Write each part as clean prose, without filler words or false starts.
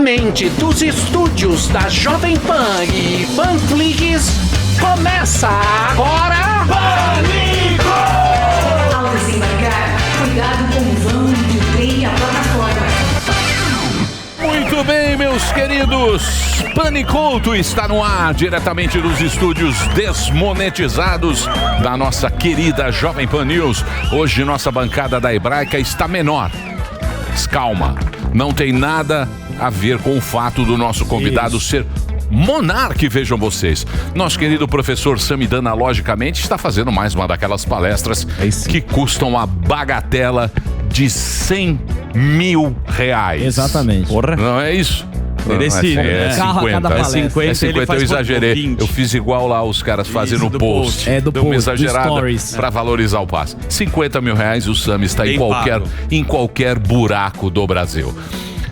Diretamente dos estúdios da Jovem Pan e Panflix, começa agora... Pânico! Ao desembarcar, cuidado com o vão do trem e a plataforma. Muito bem, meus queridos, Paniculto está no ar, diretamente dos estúdios desmonetizados da nossa querida Jovem Pan News. Hoje nossa bancada da Hebraica está menor. Mas calma, não tem nada a ver com o fato do nosso convidado ser monarca, vejam vocês. Nosso querido professor Samidana, logicamente, está fazendo mais uma daquelas palestras que custam a bagatela de R$100 mil. Exatamente. Porra. Não é isso? Merecido, é 50. É 50, eu exagerei. Eu fiz igual lá os caras fazem no post. Do Deu uma post, exagerada para valorizar o passe. R$50 mil, o Sami está em qualquer buraco do Brasil.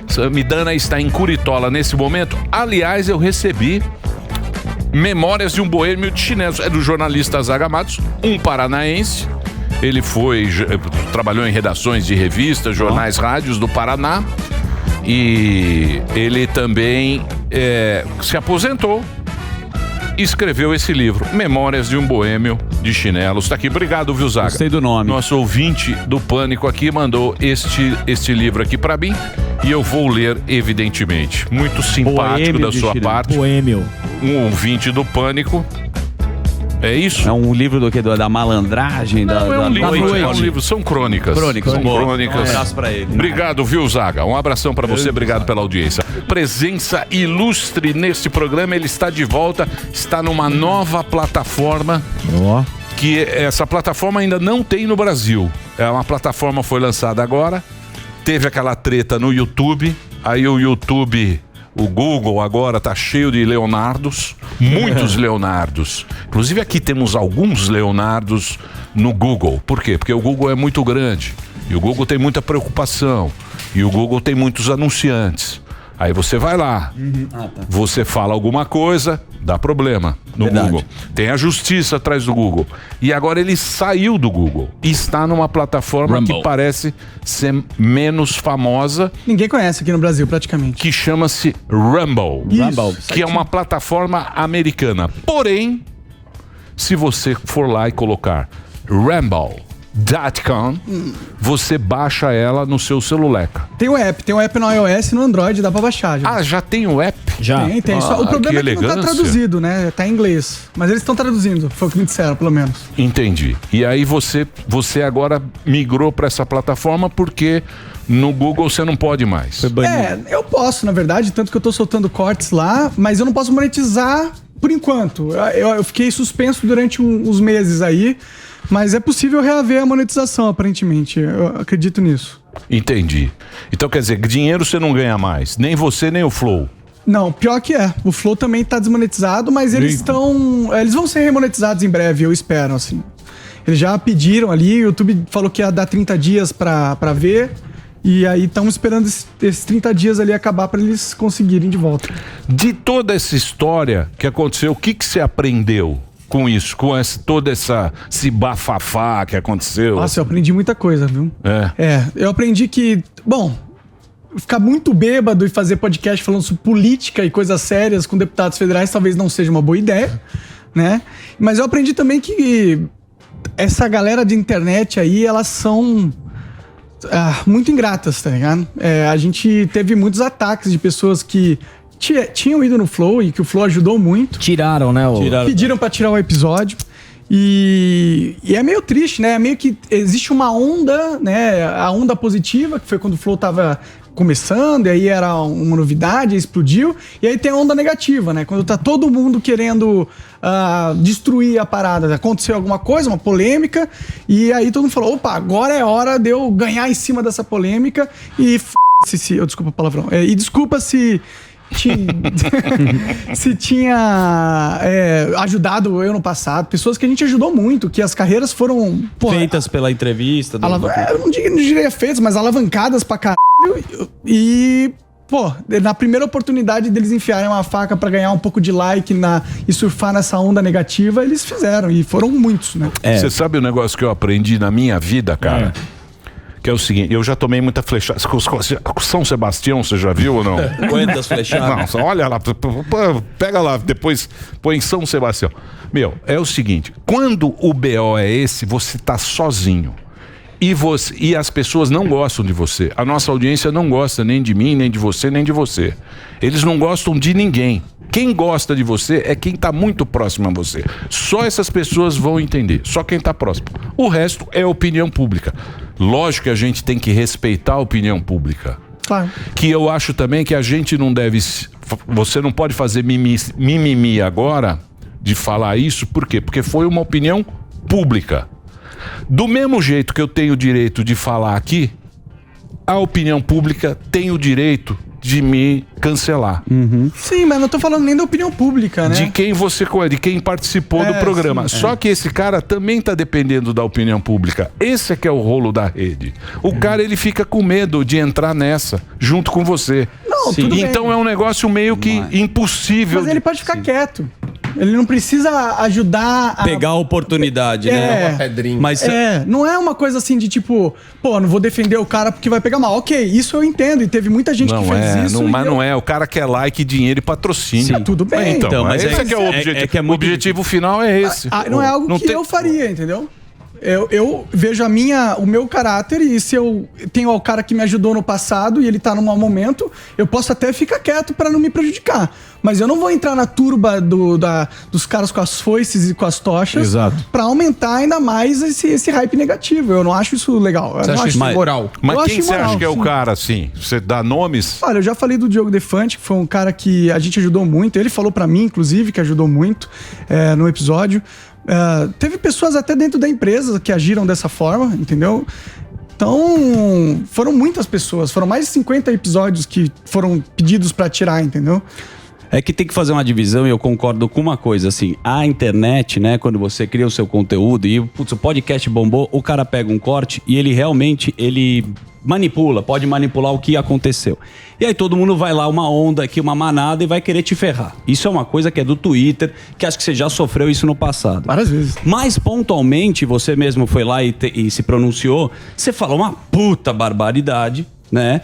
Samidana está em Curitola nesse momento. Aliás, eu recebi Memórias de um Boêmio de Chinelos. É do jornalista Zaga Matos, um paranaense. Ele trabalhou em redações de revistas, jornais, rádios do Paraná. E ele também se aposentou e escreveu esse livro, Memórias de um Boêmio de Chinelos. Está aqui, obrigado, viu, Zaga? Gostei do nome. Nosso ouvinte do Pânico aqui mandou este livro aqui para mim e eu vou ler, evidentemente. Muito simpático da sua parte. Boêmio. Um ouvinte do Pânico. É isso? É um livro do que? Da malandragem? É um livro, são crônicas. São crônicas. Um abraço pra ele. Obrigado, viu, Zaga? Um abração pra você, obrigado pela audiência. Presença ilustre neste programa, ele está de volta, está numa nova plataforma. Que essa plataforma ainda não tem no Brasil. É uma plataforma, foi lançada agora, teve aquela treta no YouTube, aí o YouTube... O Google agora tá cheio de Leonardos, muitos Leonardos. Inclusive aqui temos alguns Leonardos no Google. Por quê? Porque o Google é muito grande e o Google tem muita preocupação e o Google tem muitos anunciantes. Aí você vai lá, você fala alguma coisa, dá problema no Google. Tem a justiça atrás do Google. E agora ele saiu do Google e está numa plataforma que parece ser menos famosa. Ninguém conhece aqui no Brasil, praticamente. Que chama-se Rumble. Que é uma plataforma americana. Porém, se você for lá e colocar Rumble.com, você baixa ela no seu celular. Tem o app no iOS e no Android, dá pra baixar. Já. Já tem o app? Já. Tem. Só, o problema é que não tá traduzido, né? Tá em inglês. Mas eles estão traduzindo, foi o que me disseram, pelo menos. Entendi. E aí você agora migrou pra essa plataforma porque no Google você não pode mais. Eu posso, na verdade, tanto que eu tô soltando cortes lá, mas eu não posso monetizar por enquanto. Eu fiquei suspenso durante uns meses aí. Mas é possível reaver a monetização, aparentemente. Eu acredito nisso. Entendi. Então, quer dizer, dinheiro você não ganha mais. Nem você, nem o Flow. Não, pior que é. O Flow também tá desmonetizado, mas eles vão ser remonetizados em breve, eu espero, assim. Eles já pediram ali, o YouTube falou que ia dar 30 dias pra ver. E aí estamos esperando esses 30 dias ali acabar pra eles conseguirem de volta. De toda essa história que aconteceu, o que você aprendeu com isso, com toda esse bafafá que aconteceu? Nossa, eu aprendi muita coisa, viu? Eu aprendi que, ficar muito bêbado e fazer podcast falando sobre política e coisas sérias com deputados federais talvez não seja uma boa ideia, né? Mas eu aprendi também que essa galera de internet aí, elas são muito ingratas, tá ligado? A gente teve muitos ataques de pessoas que tinham ido no Flow e que o Flow ajudou muito. Tiraram, né? Pediram pra tirar o episódio. E é meio triste, né? É meio que existe uma onda, né? A onda positiva, que foi quando o Flow tava começando, e aí era uma novidade, explodiu. E aí tem a onda negativa, né? Quando tá todo mundo querendo destruir a parada. Aconteceu alguma coisa, uma polêmica, e aí todo mundo falou, opa, agora é hora de eu ganhar em cima dessa polêmica e desculpa o palavrão. E desculpa se tinha ajudado eu no passado, pessoas que a gente ajudou muito, que as carreiras foram feitas pela entrevista. Eu não diria feitas, mas alavancadas pra caralho. E, na primeira oportunidade deles enfiarem uma faca pra ganhar um pouco de like e surfar nessa onda negativa, eles fizeram, e foram muitos, né? Você sabe o negócio que eu aprendi na minha vida, cara? que é o seguinte, eu já tomei muita flechada. São Sebastião, você já viu ou não? Quantas flechadas? Não, olha lá, pega lá, depois põe em São Sebastião. Meu, é o seguinte, quando o BO é esse, você tá sozinho. E as pessoas não gostam de você. A nossa audiência não gosta nem de mim, nem de você, nem de você. Eles não gostam de ninguém. Quem gosta de você é quem está muito próximo a você. Só essas pessoas vão entender. Só quem está próximo. O resto é opinião pública. Lógico que a gente tem que respeitar a opinião pública. Claro. Que eu acho também que a gente não deve... Você não pode fazer mimimi agora de falar isso. Por quê? Porque foi uma opinião pública. Do mesmo jeito que eu tenho o direito de falar aqui, a opinião pública tem o direito de me cancelar. Sim, mas não tô falando nem da opinião pública, né? De quem participou do programa. Só que esse cara também tá dependendo da opinião pública. Esse é que é o rolo da rede. O cara, ele fica com medo de entrar nessa, junto com você. Não, tudo bem. Então é um negócio meio que impossível. Mas ele pode ficar quieto. Ele não precisa ajudar a... Pegar a oportunidade, né? Uma pedrinha. Mas não é uma coisa assim de tipo, pô, não vou defender o cara porque vai pegar mal. Ok, isso eu entendo. E teve muita gente que fez isso. Mas não é. O cara quer like, dinheiro e patrocínio. Sim, tudo bem. Então, mas esse é é o objetivo. que é muito... O objetivo final é esse. Não é algo que eu faria, entendeu? Eu vejo o meu caráter, e se eu tenho o cara que me ajudou no passado e ele tá num mau momento, eu posso até ficar quieto pra não me prejudicar. Mas eu não vou entrar na turba dos caras com as foices e com as tochas pra aumentar ainda mais esse hype negativo. Eu não acho isso legal. Você acha isso imoral? Mas quem você acha que é o cara, assim? Você dá nomes? Olha, eu já falei do Diogo Defante, que foi um cara que a gente ajudou muito. Ele falou pra mim, inclusive, que ajudou muito no episódio. Teve pessoas até dentro da empresa que agiram dessa forma, entendeu? Então, foram muitas pessoas. Foram mais de 50 episódios que foram pedidos pra tirar, entendeu? É que tem que fazer uma divisão, e eu concordo com uma coisa, assim, a internet, né, quando você cria o seu conteúdo e o podcast bombou, o cara pega um corte e ele realmente, pode manipular o que aconteceu. E aí todo mundo vai lá, uma onda aqui, uma manada, e vai querer te ferrar. Isso é uma coisa que é do Twitter, que acho que você já sofreu isso no passado. Várias vezes. Mas pontualmente, você mesmo foi lá e se pronunciou, você falou uma puta barbaridade, né?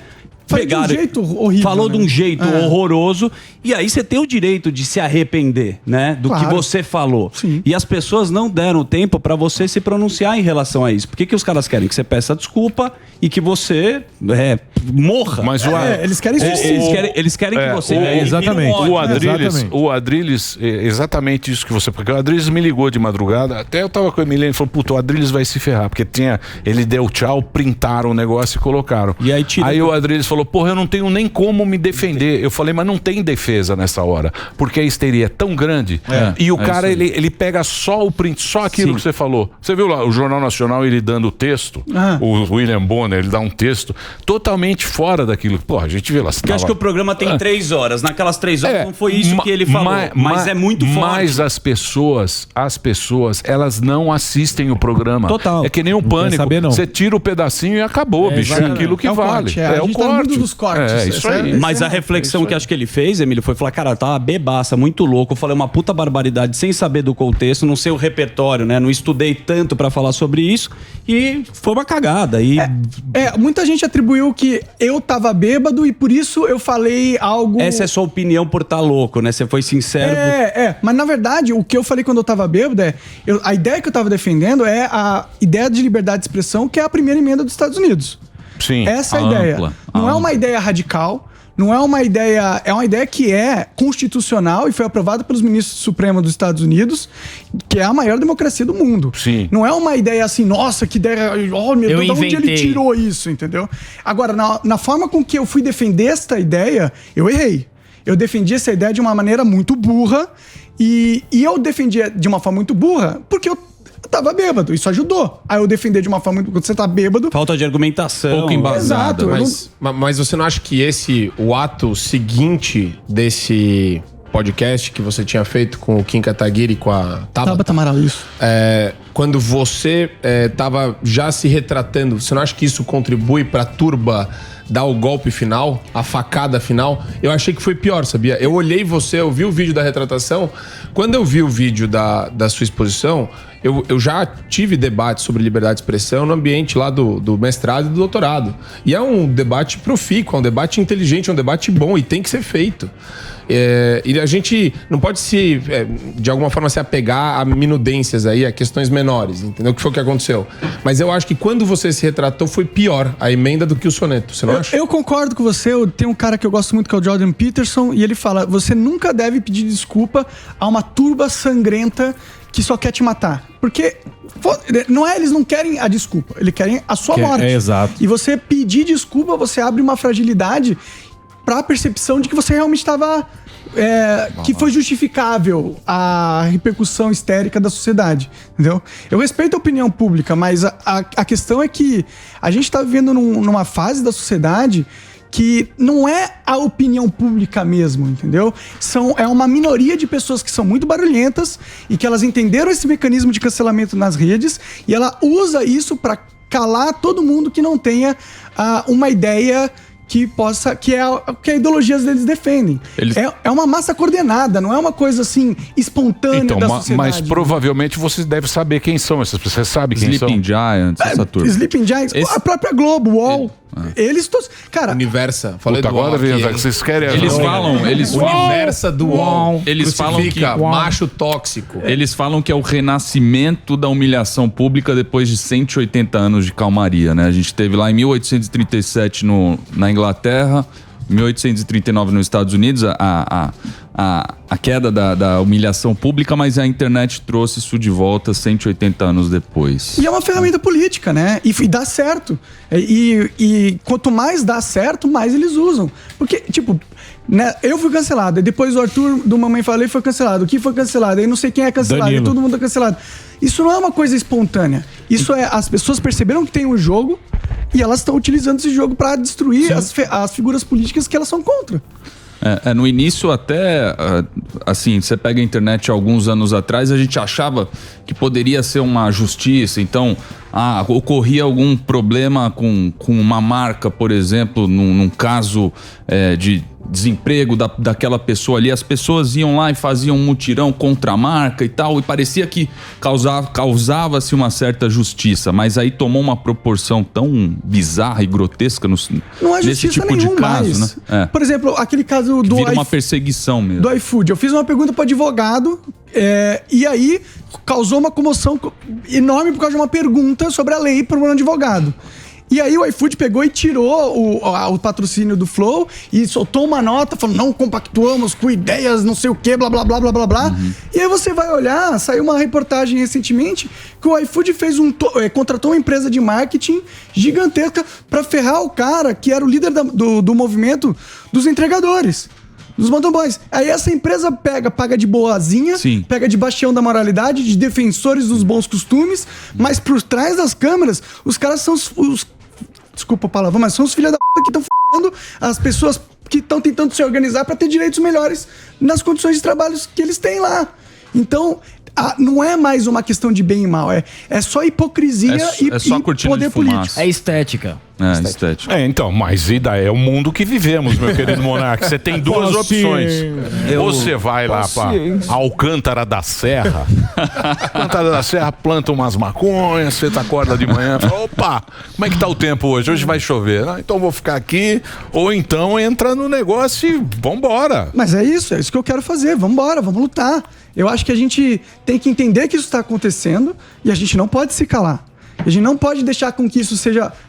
De um jeito horrível. Falou né? de um jeito horroroso. E aí você tem o direito de se arrepender, né? Do que você falou. Sim. E as pessoas não deram tempo pra você se pronunciar em relação a isso. Por que os caras querem? Que você peça desculpa e que você morra. Mas eles querem justiça. Eles querem que você... exatamente. O Adrilles, exatamente isso que você... Porque o Adrilles me ligou de madrugada, até eu tava com a Emiliano e falou, puta, o Adrilles vai se ferrar, porque ele deu tchau, printaram o negócio e colocaram. E aí o Adrilles falou, porra, eu não tenho nem como me defender. Eu falei, mas não tem defesa nessa hora, porque a histeria é tão grande, e o cara, ele pega só o print, só aquilo que você falou. Você viu lá o Jornal Nacional, ele dando o texto, o William Bonner, ele dá um texto totalmente fora daquilo. Porra, a gente vê lá. Eu acho que o programa tem 3 horas. Naquelas 3 horas não foi isso que ele falou, mas é muito forte. Mas as pessoas, elas não assistem o programa. Total. É que nem o Pânico. Saber, não. Você tira o pedacinho e acabou, bicho. É aquilo que vale. Corte, é o corte. Dos cortes. É isso aí. Mas a reflexão que acho que ele fez, Emílio, foi falar, cara, eu tava bebaça, muito louco, eu falei uma puta barbaridade sem saber do contexto, não sei o repertório, né? Não estudei tanto pra falar sobre isso e foi uma cagada. Muita gente atribuiu que eu tava bêbado e por isso eu falei algo... Essa é sua opinião por estar louco, né? Você foi sincero. Mas na verdade, o que eu falei quando eu tava bêbado a ideia que eu tava defendendo é a ideia de liberdade de expressão, que é a primeira emenda dos Estados Unidos. Sim. Essa é a ideia. Não é uma ideia radical, não é uma ideia... É uma ideia que é constitucional e foi aprovada pelos ministros supremos dos Estados Unidos, que é a maior democracia do mundo. Sim. Não é uma ideia assim, nossa, que ideia... Oh, meu Deus, de onde ele tirou isso, entendeu? Agora, na forma com que eu fui defender esta ideia, eu errei. Eu defendi essa ideia de uma maneira muito burra e eu defendia de uma forma muito burra porque eu tava bêbado, isso ajudou. Aí eu defender de uma forma muito... Quando você tá bêbado... Falta de argumentação. Pouco embasado. Exato. Mas você não acha que o ato seguinte desse podcast que você tinha feito com o Kim Kataguiri e com a Tabata Amaral, isso. Quando você tava já se retratando, você não acha que isso contribui pra turba dar o golpe final, a facada final, eu achei que foi pior, sabia? Eu olhei você, eu vi o vídeo da retratação. Quando eu vi o vídeo da sua exposição, eu já tive debate sobre liberdade de expressão no ambiente lá do mestrado e do doutorado. E é um debate profícuo, é um debate inteligente, é um debate bom e tem que ser feito. E a gente não pode de alguma forma se apegar a minudências aí, a questões menores, entendeu? Que foi o que aconteceu. Mas eu acho que quando você se retratou foi pior a emenda do que o soneto, você não acha? Eu concordo com você, tem um cara que eu gosto muito que é o Jordan Peterson, e ele fala, você nunca deve pedir desculpa a uma turba sangrenta que só quer te matar. Porque eles não querem a desculpa, eles querem a sua morte. Exato. E você pedir desculpa, você abre uma fragilidade para a percepção de que você realmente estava... que foi justificável a repercussão histérica da sociedade, entendeu? Eu respeito a opinião pública, mas a questão é que a gente está vivendo numa fase da sociedade que não é a opinião pública mesmo, entendeu? É uma minoria de pessoas que são muito barulhentas e que elas entenderam esse mecanismo de cancelamento nas redes e ela usa isso para calar todo mundo que não tenha uma ideia que é a ideologia deles defendem. É uma massa coordenada, não é uma coisa assim espontânea da sociedade. Mas provavelmente você deve saber quem são essas pessoas. Você sabe quem são? Sleeping Giants, essa turma. Sleeping Giants, a própria Globo, UOL. Eles todos. Cara. Universa. Falei Puta, do UOL. Agora vocês querem. Eles falam. Universa do UOL. Eles falam que. Macho tóxico. Eles falam que é o renascimento da humilhação pública depois de 180 anos de calmaria, né? A gente teve lá em 1837 na Inglaterra, 1839 nos Estados Unidos, a queda da humilhação pública, mas a internet trouxe isso de volta 180 anos depois. E é uma ferramenta política, né? E dá certo. E quanto mais dá certo, mais eles usam. Porque, tipo, né, eu fui cancelado, e depois o Arthur do Mamãe Falei foi cancelado. O que foi cancelado? Aí não sei quem é cancelado, e todo mundo é cancelado. Isso não é uma coisa espontânea. Isso as pessoas perceberam que tem um jogo e elas estão utilizando esse jogo para destruir as figuras políticas que elas são contra. No início até, assim, você pega a internet alguns anos atrás, a gente achava que poderia ser uma justiça, então ocorria algum problema com uma marca, por exemplo, num caso de desemprego daquela pessoa ali, as pessoas iam lá e faziam um mutirão contra a marca e tal, e parecia que causava-se uma certa justiça, mas aí tomou uma proporção tão bizarra e grotesca nesse tipo de caso, né? Por exemplo, aquele caso do vira uma perseguição mesmo. Do iFood. Eu fiz uma pergunta para advogado e aí causou uma comoção enorme por causa de uma pergunta sobre a lei por um advogado. E aí o iFood pegou e tirou o patrocínio do Flow e soltou uma nota falando, não compactuamos com ideias, não sei o que, blá, blá, blá, blá, blá, blá. E aí você vai olhar, saiu uma reportagem recentemente que o iFood fez contratou uma empresa de marketing gigantesca pra ferrar o cara que era o líder do movimento dos entregadores. Dos motoboys. Aí essa empresa paga de boazinha, pega de bastião da moralidade, de defensores dos bons costumes, mas por trás das câmeras, os caras são desculpa a palavra, mas são os filhos da puta que estão f***ando as pessoas que estão tentando se organizar para ter direitos melhores nas condições de trabalho que eles têm lá. Então, não é mais uma questão de bem e mal, é só hipocrisia só e poder político. É estética. Estética. Então, mas é o mundo que vivemos, meu querido Monarca. Você tem duas opções. Você vai lá pra Alcântara da Serra. Alcântara da Serra planta umas maconhas, você acorda de manhã e fala, opa, como é que tá o tempo hoje? Hoje vai chover. Então vou ficar aqui. Ou então entra no negócio e vambora. Mas é isso que eu quero fazer. Vambora, vamos lutar. Eu acho que a gente tem que entender que isso está acontecendo e a gente não pode se calar. A gente não pode deixar com que isso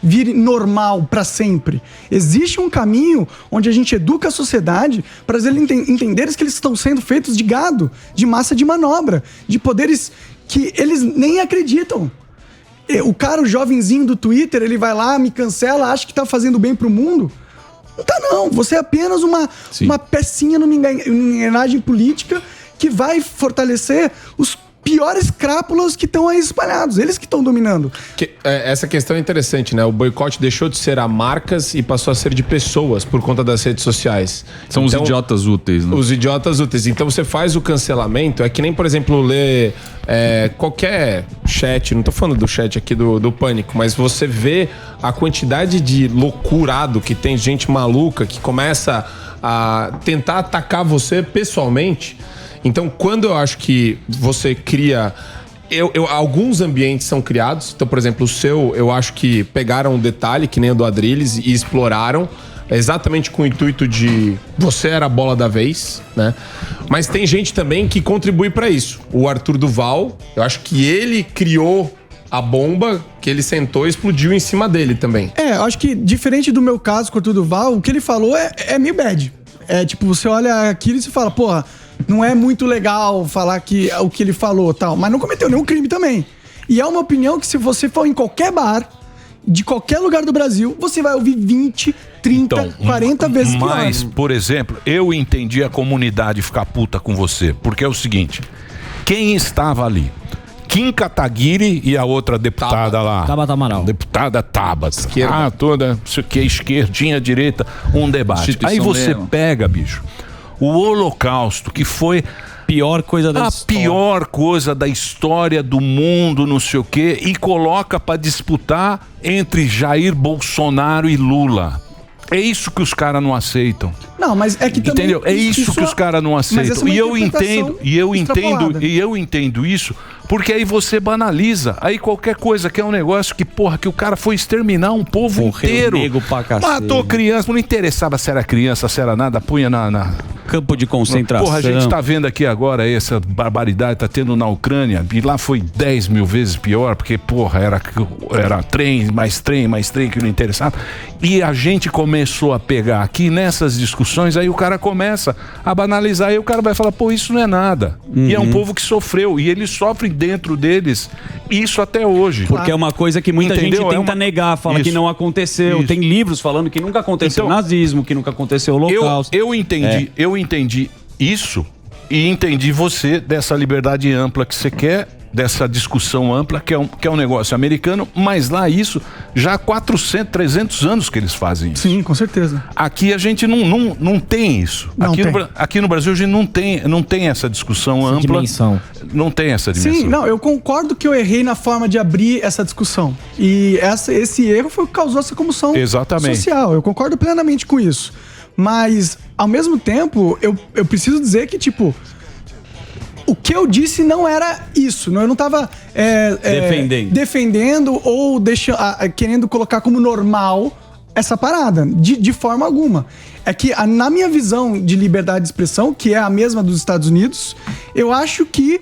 vire normal para sempre. Existe um caminho onde a gente educa a sociedade para eles entenderem que eles estão sendo feitos de gado, de massa de manobra, de poderes que eles nem acreditam. O cara, o jovenzinho do Twitter, ele vai lá, me cancela, acha que tá fazendo bem pro mundo. Não tá não, você é apenas uma pecinha numa engrenagem política que vai fortalecer os piores crápulas que estão aí espalhados. Eles que estão dominando. Essa questão é interessante, né? O boicote deixou de ser a marcas e passou a ser de pessoas por conta das redes sociais. São os idiotas úteis, né? Os idiotas úteis. Então você faz o cancelamento, é que nem, por exemplo, ler qualquer chat, não tô falando do chat aqui do Pânico, mas você vê a quantidade de loucurado que tem, gente maluca que começa a tentar atacar você pessoalmente. Então, quando eu acho que você cria... alguns ambientes são criados. Então, por exemplo, o seu, eu acho que pegaram um detalhe, que nem o do Adrilles, e exploraram, exatamente com o intuito de você era a bola da vez, né? Mas tem gente também que contribui para isso. O Arthur Duval, eu acho que ele criou a bomba que ele sentou e explodiu em cima dele também. Eu acho que, diferente do meu caso com o Arthur Duval, o que ele falou é meio bad. Tipo, você olha aquilo e você fala, porra, não é muito legal falar que o que ele falou tal, mas não cometeu nenhum crime também. E é uma opinião que, se você for em qualquer bar, de qualquer lugar do Brasil, você vai ouvir 20, 30, 40 vezes pior. Mas, por exemplo, eu entendi a comunidade ficar puta com você, porque é o seguinte, quem estava ali? Kim Kataguiri e a outra deputada lá. Tabata Amaral. Deputada Tabata. Esquerda. Toda, não sei o que, esquerdinha, direita, um debate. Aí você pega, bicho, o Holocausto, que foi pior coisa da pior coisa da história do mundo, não sei o quê, e coloca pra disputar entre Jair Bolsonaro e Lula. É isso que os caras não aceitam. Não, mas é que também... Entendeu? É isso que os caras não aceitam. E eu entendo isso, porque aí você banaliza. Aí qualquer coisa que é um negócio que, porra, que o cara foi exterminar um povo inteiro. Matou criança, não interessava se era criança, se era nada, punha na... campo de concentração. Porra, a gente tá vendo aqui agora essa barbaridade tá tendo na Ucrânia, e lá foi 10 mil vezes pior, porque, porra, era trem, que não interessava. E a gente começou a pegar aqui nessas discussões, aí o cara começa a banalizar, e o cara vai falar, pô, isso não é nada. E é um povo que sofreu, e eles sofrem dentro deles isso até hoje. Porque é uma coisa que muita gente tenta negar, fala que não aconteceu. Tem livros falando que nunca aconteceu nazismo, que nunca aconteceu o Holocausto. Eu entendi isso e entendi você dessa liberdade ampla que você quer, dessa discussão ampla, que é um negócio americano, mas lá isso já há 400, 300 anos que eles fazem isso. Sim, com certeza. Aqui a gente não tem isso. Aqui no Brasil a gente não tem essa discussão ampla. Dimensão. Não tem essa dimensão. Sim, não, eu concordo que eu errei na forma de abrir essa discussão. E esse erro foi o que causou essa comoção social. Eu concordo plenamente com isso. Mas, ao mesmo tempo, eu preciso dizer que, tipo, o que eu disse não era isso. Eu não tava defendendo ou querendo colocar como normal essa parada, de forma alguma. É que, na minha visão de liberdade de expressão, que é a mesma dos Estados Unidos, eu acho que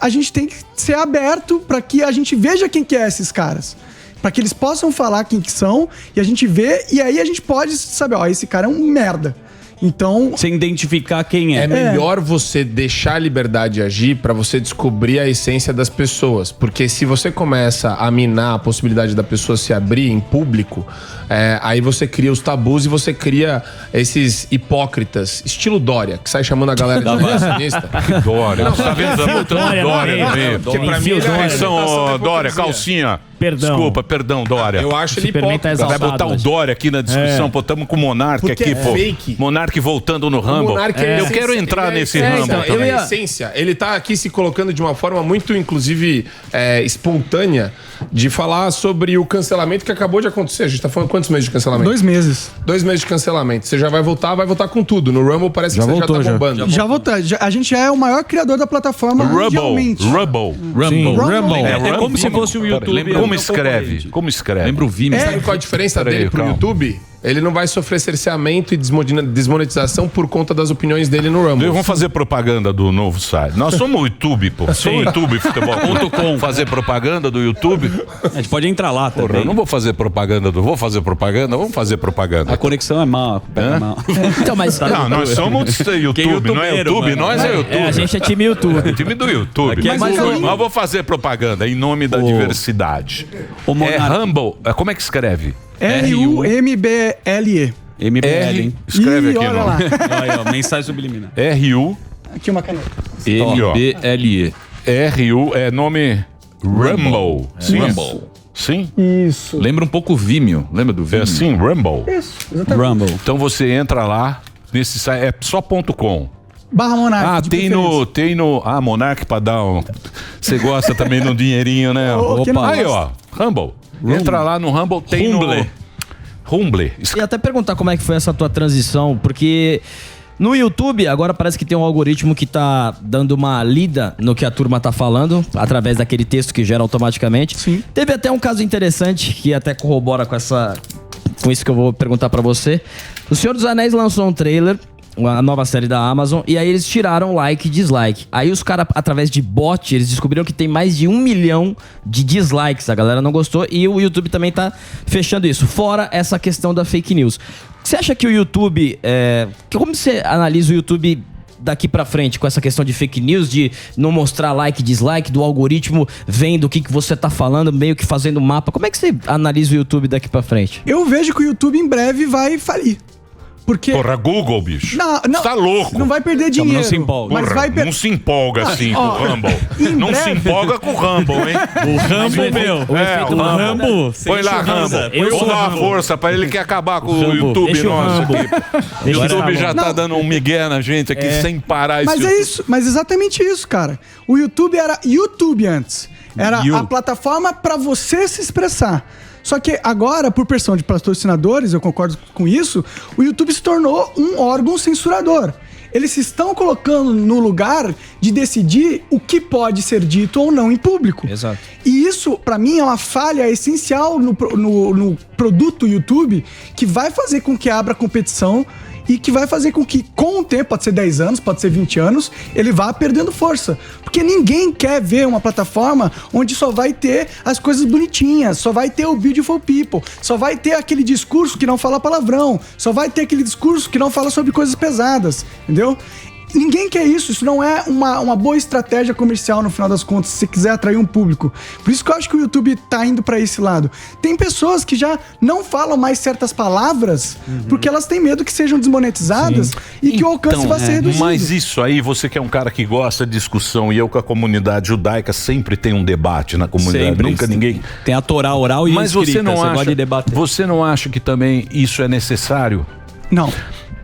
a gente tem que ser aberto para que a gente veja quem que é esses caras. Para que eles possam falar quem que são, e a gente vê, e aí a gente pode saber, ó, esse cara é um merda. Então... sem identificar quem é. É melhor você deixar a liberdade agir para você descobrir a essência das pessoas. Porque se você começa a minar a possibilidade da pessoa se abrir em público, aí você cria os tabus e você cria esses hipócritas, estilo Dória, que sai chamando a galera de negacionista. Dória. Não, tá vendo? Tá botando Dória no meio. Porque pra mim, Dória, calcinha. Perdão. Desculpa, perdão, Dória. Eu acho ele hipócrita. Vai botar o Dória aqui na discussão, pô, tamo com o Monark aqui, pô. Fake. Monark voltando no Rumble. Eu quero entrar nesse Rumble também. Essência. Ele tá aqui se colocando de uma forma muito, inclusive, espontânea, de falar sobre o cancelamento que acabou de acontecer. A gente tá falando quantos meses de cancelamento? 2 meses. 2 meses de cancelamento. Você já vai voltar com tudo. No Rumble parece que você já tá bombando. Já voltou. A gente já é o maior criador da plataforma mundialmente. Rumble. É como se fosse o YouTube. Como escreve? Lembra o Vimeo. Sabe qual a diferença dele pro YouTube? Ele não vai sofrer cerceamento e desmonetização por conta das opiniões dele no Rumble. Vamos fazer propaganda do novo site. Nós somos o YouTube, pô. Somos o YouTube Futebol.com. Fazer propaganda do YouTube. A gente pode entrar lá também. Porra, eu não vou fazer propaganda do... Vamos fazer propaganda. A conexão é mal. Então, mas... Não, nós somos YouTube, não é YouTube. Nós é YouTube. A gente é time YouTube. Time do YouTube. Mas eu vou fazer propaganda em nome da diversidade. Rumble. Como é que escreve? R-U-M-B-L-E. MBL, hein? Escreve aqui, olha não. lá. Mensagem subliminar. R-U... Aqui uma caneta. M-B-L-E. R-U é nome Rumble. Rumble. Sim? Isso. Lembra um pouco o Vimeo. Lembra do Vimeo? É assim, Rumble. Isso, exatamente. Rumble. Então você entra lá, nesse site, é só .com. Monark. Tem no. Ah, Monark pra dar um. Você gosta também do dinheirinho, né? Opa. Aí, ó. Rumble. Entra lá no Rumble, tem Rumble. no. Rumble. E até perguntar como é que foi essa tua transição, porque no YouTube agora parece que tem um algoritmo que tá dando uma lida no que a turma tá falando, através daquele texto que gera automaticamente. Sim. Teve até um caso interessante que até corrobora com isso que eu vou perguntar pra você. O Senhor dos Anéis lançou um trailer, a nova série da Amazon, e aí eles tiraram like e dislike. Aí os caras, através de bot, eles descobriram que tem mais de 1 milhão de dislikes. A galera não gostou e o YouTube também tá fechando isso. Fora essa questão da fake news. Você acha que o YouTube... Como você analisa o YouTube daqui pra frente com essa questão de fake news, de não mostrar like e dislike, do algoritmo vendo o que você tá falando, meio que fazendo mapa? Como é que você analisa o YouTube daqui pra frente? Eu vejo que o YouTube em breve vai falir. Porque... Porra, Google, bicho. Não, Tá louco. Não vai perder dinheiro. não se empolga. Mas Porra, vai não se empolga assim com o Rumble. em Não se breve- empolga com o Rumble, hein? O Rumble, meu. O efeito o Rambo. Põe lá, Rumble. Eu Vamos sou dar uma Rumble. força pra ele que quer acabar com o Rumble. YouTube Deixa o nosso Rumble. aqui. O Deixa o YouTube Rumble. já tá dando um migué na gente aqui sem parar. Mas é isso, mas exatamente isso, cara. O YouTube era YouTube antes. Era a plataforma pra você se expressar. Só que agora, por pressão de patrocinadores, eu concordo com isso, o YouTube se tornou um órgão censurador. Eles se estão colocando no lugar de decidir o que pode ser dito ou não em público. Exato. E isso, pra mim, é uma falha essencial no produto YouTube, que vai fazer com que abra competição e que vai fazer com que, com o tempo, pode ser 10 anos, pode ser 20 anos, ele vá perdendo força. Porque ninguém quer ver uma plataforma onde só vai ter as coisas bonitinhas, só vai ter o beautiful people, só vai ter aquele discurso que não fala palavrão, só vai ter aquele discurso que não fala sobre coisas pesadas, entendeu? Ninguém quer isso não é uma boa estratégia comercial no final das contas, se você quiser atrair um público. Por isso que eu acho que o YouTube tá indo pra esse lado. Tem pessoas que já não falam mais certas palavras porque elas têm medo que sejam desmonetizadas e que o alcance vai ser reduzido. Mas isso aí, você que é um cara que gosta de discussão, e eu com a comunidade judaica sempre tem um debate na comunidade. Sempre. Nunca ninguém... Tem a Torá oral e Mas escrita. você não gosta acha, de debater. você não acha que também isso é necessário? Não.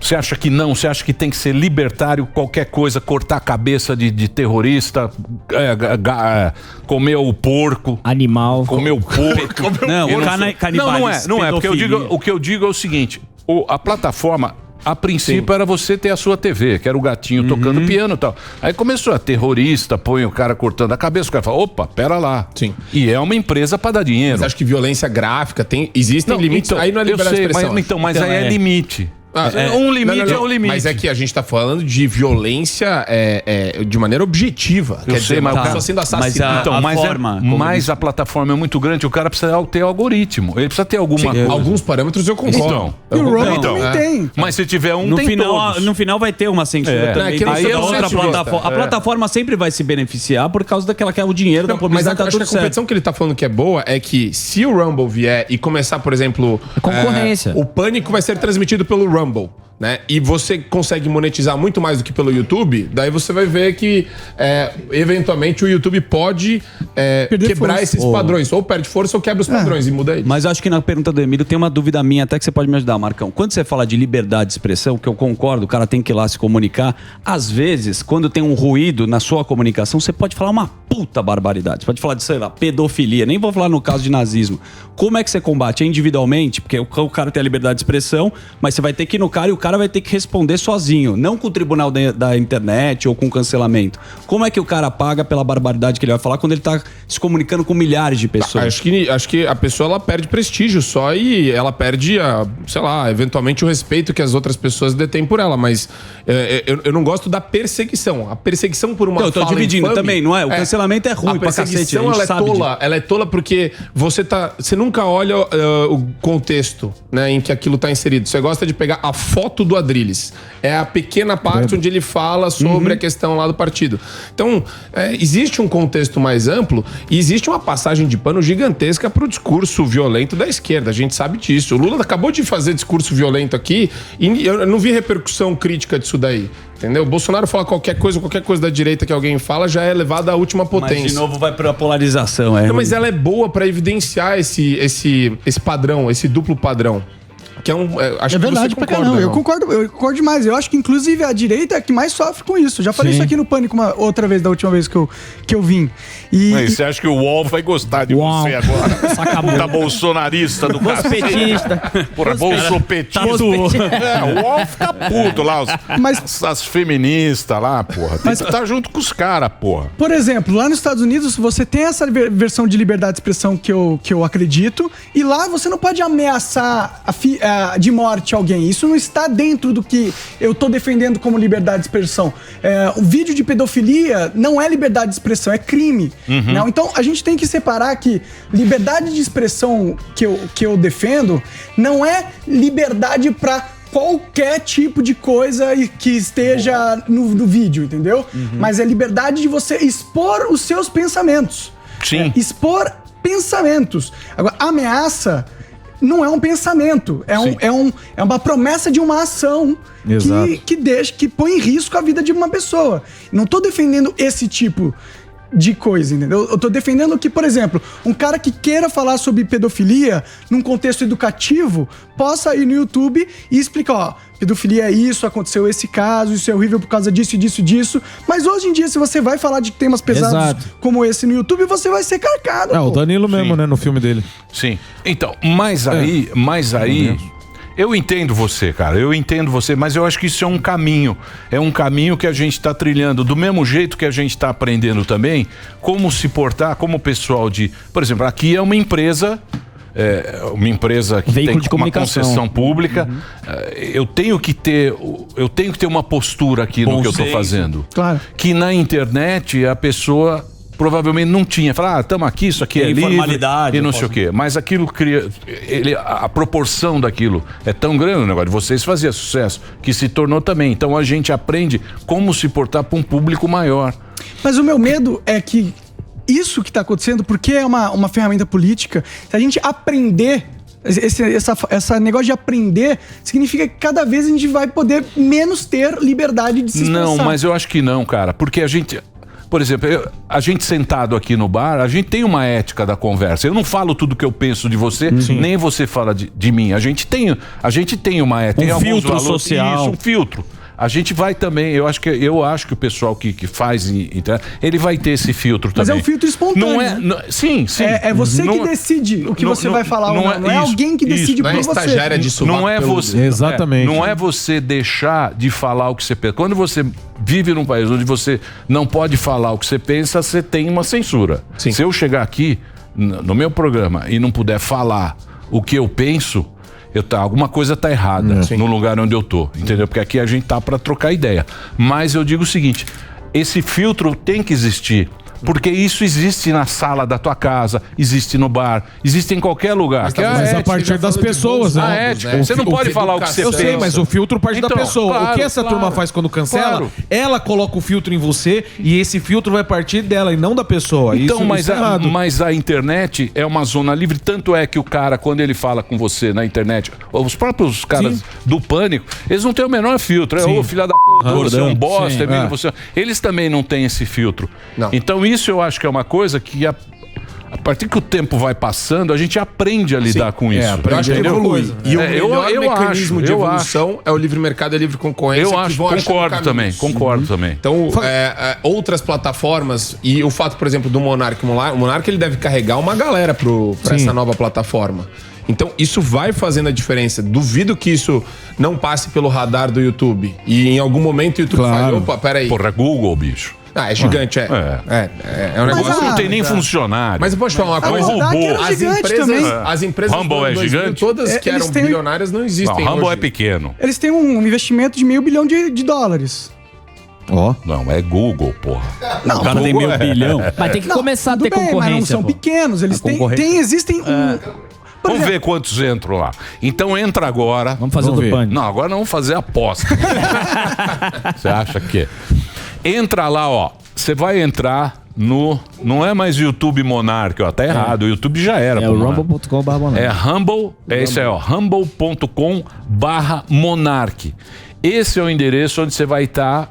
Você acha que não? Você acha que tem que ser libertário qualquer coisa, cortar a cabeça de terrorista, comer o porco, Animal. comer o porco? Não, Eu o não canibais, é, porque pedofilia. o que eu digo é o seguinte, a plataforma, a princípio era você ter a sua TV, que era o gatinho tocando piano e tal. Aí começou a terrorista, põe o cara cortando a cabeça, o cara fala, opa, pera lá. Sim. E é uma empresa pra dar dinheiro. Você acha que violência gráfica existem limites? Então, aí não é eu liberdade de sei, expressão. mas aí é limite. Um limite é o limite. Mas é que a gente tá falando de violência de maneira objetiva. Eu sei, mas uma o cara- pessoa sendo mas assassinada. Então, a mas, forma, mas a plataforma é muito grande, o cara precisa ter algoritmo. Ele precisa ter alguma coisa. Alguns parâmetros eu concordo. Então, E o Rumble então, também tem. Mas se tiver um, No tem final, todos. no final vai ter uma censura É. também. É que não dentro sei da se outra você plataforma. gosta. A plataforma sempre vai se beneficiar por causa daquela que é o dinheiro da Não, mas publicidade, tá acho que tudo a certo. competição que ele tá falando que é boa é que se o Rumble vier e começar, por exemplo... Concorrência. O Pânico vai ser transmitido pelo Rumble, né? E você consegue monetizar muito mais do que pelo YouTube, daí você vai ver que eventualmente o YouTube pode quebrar força. esses padrões. Ou perde força ou quebra os padrões e muda ele. Mas eu acho que na pergunta do Emílio tem uma dúvida minha, até que você pode me ajudar, Marcão. Quando você fala de liberdade de expressão, que eu concordo, o cara tem que ir lá se comunicar, às vezes, quando tem um ruído na sua comunicação, você pode falar uma puta barbaridade. Você pode falar de, sei lá, pedofilia. Nem vou falar no caso de nazismo. Como é que você combate? É individualmente? Porque o cara tem a liberdade de expressão, mas você vai ter que ir no cara e o cara vai ter que responder sozinho. Não com o tribunal da internet ou com cancelamento. Como é que o cara paga pela barbaridade que ele vai falar quando ele tá se comunicando com milhares de pessoas? Acho que a pessoa ela perde prestígio só e ela perde, sei lá, eventualmente o respeito que as outras pessoas detêm por ela. Mas eu não gosto da perseguição. A perseguição por uma Então, eu tô fala dividindo infame, também, não é? O cancelamento é ruim a pra cacete, a perseguição gente ela é sabe tola. disso. Ela é tola porque você nunca olha o contexto, né, em que aquilo tá inserido. Você gosta de pegar a foto do Adrilles. É a pequena parte onde ele fala sobre a questão lá do partido. Então, existe um contexto mais amplo e existe uma passagem de pano gigantesca pro discurso violento da esquerda. A gente sabe disso. O Lula acabou de fazer discurso violento aqui e eu não vi repercussão crítica disso daí. Entendeu? O Bolsonaro fala qualquer coisa da direita que alguém fala já é levada à última potência. Mas de novo vai pra polarização. Não, mas ela é boa pra evidenciar esse padrão, esse duplo padrão. acho É verdade que pra você concorda, caramba. Eu não? concordo demais. Eu acho que, inclusive, a direita é a que mais sofre com isso. Já falei isso aqui no Pânico outra vez, da última vez que eu vim. Mas você acha que o UOL vai gostar de você agora? Tá bolsonarista do Petista. Porra, bolsopetista. O UOL fica puto lá. As feministas lá, porra. Tem que estar junto com os caras, porra. Por exemplo, lá nos Estados Unidos, você tem essa versão de liberdade de expressão que eu acredito, e lá você não pode ameaçar de morte alguém. Isso não está dentro do que eu tô defendendo como liberdade de expressão. O vídeo de pedofilia não é liberdade de expressão, é crime. Não? Então, a gente tem que separar que liberdade de expressão que eu defendo não é liberdade para qualquer tipo de coisa que esteja no vídeo, entendeu? Mas é liberdade de você expor os seus pensamentos. Sim. Expor pensamentos. Agora, ameaça não é um pensamento, é uma promessa de uma ação que põe em risco a vida de uma pessoa. Não tô defendendo esse tipo de coisa, entendeu? Eu tô defendendo que, por exemplo, um cara que queira falar sobre pedofilia num contexto educativo possa ir no YouTube e explicar, ó, pedofilia é isso, aconteceu esse caso, isso é horrível por causa disso, disso, disso. Mas hoje em dia, se você vai falar de temas pesados como esse no YouTube, você vai ser carcado. O Danilo mesmo, né, no filme dele. Sim. Então, mas aí... Eu entendo você, cara, mas eu acho que isso é um caminho que a gente tá trilhando, do mesmo jeito que a gente tá aprendendo também como se portar, como o pessoal por exemplo, aqui é uma empresa que veículo tem de uma concessão pública, eu tenho que ter uma postura aqui no que eu tô fazendo. Claro. Que na internet a pessoa provavelmente não tinha. Falar, estamos aqui, isso aqui é livre e não sei o quê. Mas aquilo cria... a proporção daquilo é tão grande, o negócio de vocês fazia sucesso, que se tornou também. Então a gente aprende como se portar para um público maior. Mas o meu medo é que isso que está acontecendo, porque é uma ferramenta política, se a gente aprender... Esse negócio de aprender significa que cada vez a gente vai poder menos ter liberdade de se expressar. Não, mas eu acho que não, cara. Porque a gente... Por exemplo, a gente sentado aqui no bar, a gente tem uma ética da conversa. Eu não falo tudo que eu penso de você, nem você fala de mim. A gente tem uma ética. Um filtro social. Isso, um filtro. A gente vai também, eu acho que o pessoal que faz, ele vai ter esse filtro também. Mas é um filtro espontâneo. Sim. É você que decide o que você vai falar ou não. Não é alguém que decide por você. Não é estagiária de sovaco. Não é você. Exatamente. Não é você deixar de falar o que você pensa. Quando você vive num país onde você não pode falar o que você pensa, você tem uma censura. Sim. Se eu chegar aqui no meu programa e não puder falar o que eu penso, alguma coisa tá errada no lugar onde eu tô, entendeu? Porque aqui a gente tá para trocar ideia. Mas eu digo o seguinte, esse filtro tem que existir. Porque isso existe na sala da tua casa, existe no bar, existe em qualquer lugar. Mas a partir das pessoas, né? A ética. Você não pode falar o que você pensa. Eu sei, mas o filtro parte da pessoa. Claro, o que essa turma faz quando cancela, ela coloca o filtro em você e esse filtro vai partir dela e não da pessoa. Então, isso mas a internet é uma zona livre. Tanto é que o cara, quando ele fala com você na internet, os próprios caras do Pânico, eles não têm o menor filtro. Ô, filha da puta, você é um bosta, eles também não têm esse filtro. Não. Então, isso eu acho que é uma coisa que a partir que o tempo vai passando, a gente aprende a lidar com isso. Eu acho que evolui. E o melhor mecanismo de evolução é o livre mercado e a livre concorrência. Eu acho, concordo também. Então, outras plataformas e o fato, por exemplo, do Monark, o Monark ele deve carregar uma galera pra essa nova plataforma. Então, isso vai fazendo a diferença. Duvido que isso não passe pelo radar do YouTube. E em algum momento o YouTube fala, opa, peraí. Porra, Google, bicho. É gigante, é um negócio que não tem nem funcionário. Mas eu posso te falar uma coisa? As empresas Rumble é gigante? Todas que eram bilionárias não existem. Rumble é pequeno. Eles têm um investimento de $500 milhão de dólares. Não, é Google, porra. Não, o cara tem $1 bilhão. Mas tem que começar a ter concorrência. Mas não são pequenos. Eles existem Vamos ver quantos entram lá. Então entra agora. Vamos fazer o do Pânico. Não, agora não vamos fazer aposta. Você acha que... Entra lá, ó. Você vai entrar no... Não é mais YouTube Monark, ó. Tá errado. O YouTube já era. É o rumble.com/monark. É Rumble. Esse é, ó. rumble.com/monark. Esse é o endereço onde você vai estar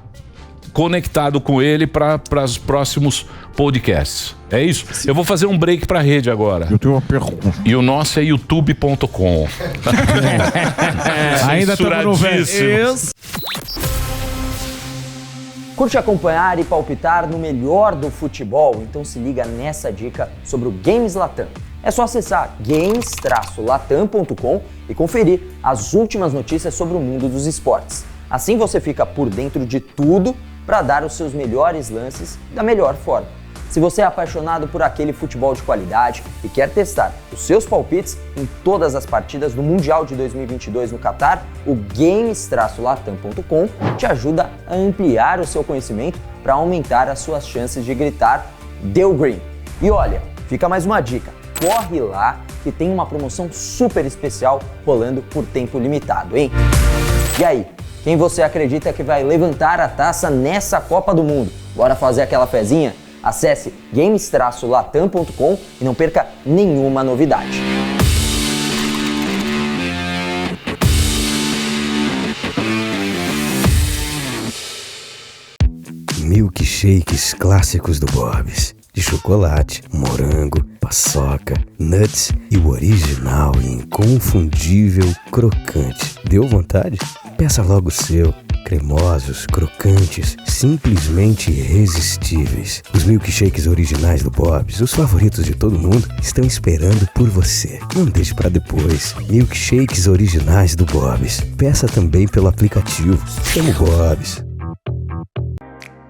conectado com ele para os próximos podcasts. É isso? Eu vou fazer um break pra rede agora. Eu tenho uma pergunta. E o nosso é youtube.com. Ainda estamos no velho. Curte acompanhar e palpitar no melhor do futebol? Então se liga nessa dica sobre o Games Latam. É só acessar games-latam.com e conferir as últimas notícias sobre o mundo dos esportes. Assim você fica por dentro de tudo para dar os seus melhores lances da melhor forma. Se você é apaixonado por aquele futebol de qualidade e quer testar os seus palpites em todas as partidas do Mundial de 2022 no Catar, o games-latam.com te ajuda a ampliar o seu conhecimento para aumentar as suas chances de gritar "Deu Green". E olha, fica mais uma dica, corre lá que tem uma promoção super especial rolando por tempo limitado, hein? E aí, quem você acredita que vai levantar a taça nessa Copa do Mundo? Bora fazer aquela fezinha? Acesse games-latam.com e não perca nenhuma novidade. Milkshakes clássicos do Bob's. De chocolate, morango, paçoca, nuts e o original e inconfundível crocante. Deu vontade? Peça logo o seu. Cremosos, crocantes, simplesmente irresistíveis. Os milkshakes originais do Bob's, os favoritos de todo mundo, estão esperando por você. Não deixe para depois. Milkshakes originais do Bob's. Peça também pelo aplicativo. Chama o Bob's.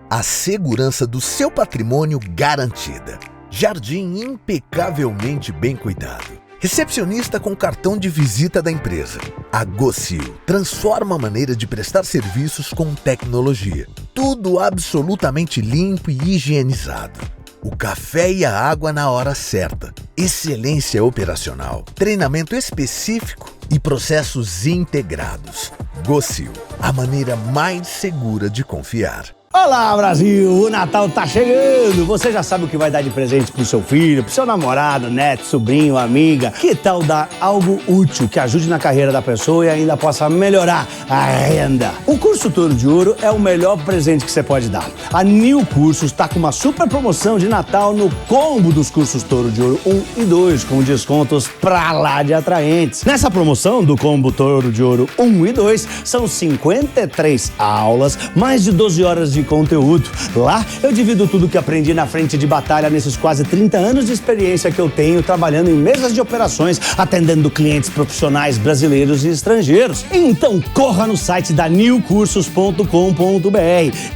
A segurança do seu patrimônio garantida. Jardim impecavelmente bem cuidado. Recepcionista com cartão de visita da empresa. A Gocil transforma a maneira de prestar serviços com tecnologia. Tudo absolutamente limpo e higienizado. O café e a água na hora certa. Excelência operacional. Treinamento específico e processos integrados. Gocil, a maneira mais segura de confiar. Olá, Brasil! O Natal tá chegando! Você já sabe o que vai dar de presente pro seu filho, pro seu namorado, neto, sobrinho, amiga. Que tal dar algo útil que ajude na carreira da pessoa e ainda possa melhorar a renda? O Curso Touro de Ouro é o melhor presente que você pode dar. A New Cursos tá com uma super promoção de Natal no combo dos cursos Touro de Ouro 1 e 2, com descontos pra lá de atraentes. Nessa promoção do combo Touro de Ouro 1 e 2, são 53 aulas, mais de 12 horas de conteúdo. Lá eu divido tudo que aprendi na frente de batalha nesses quase 30 anos de experiência que eu tenho trabalhando em mesas de operações, atendendo clientes profissionais brasileiros e estrangeiros. Então corra no site da newcursos.com.br,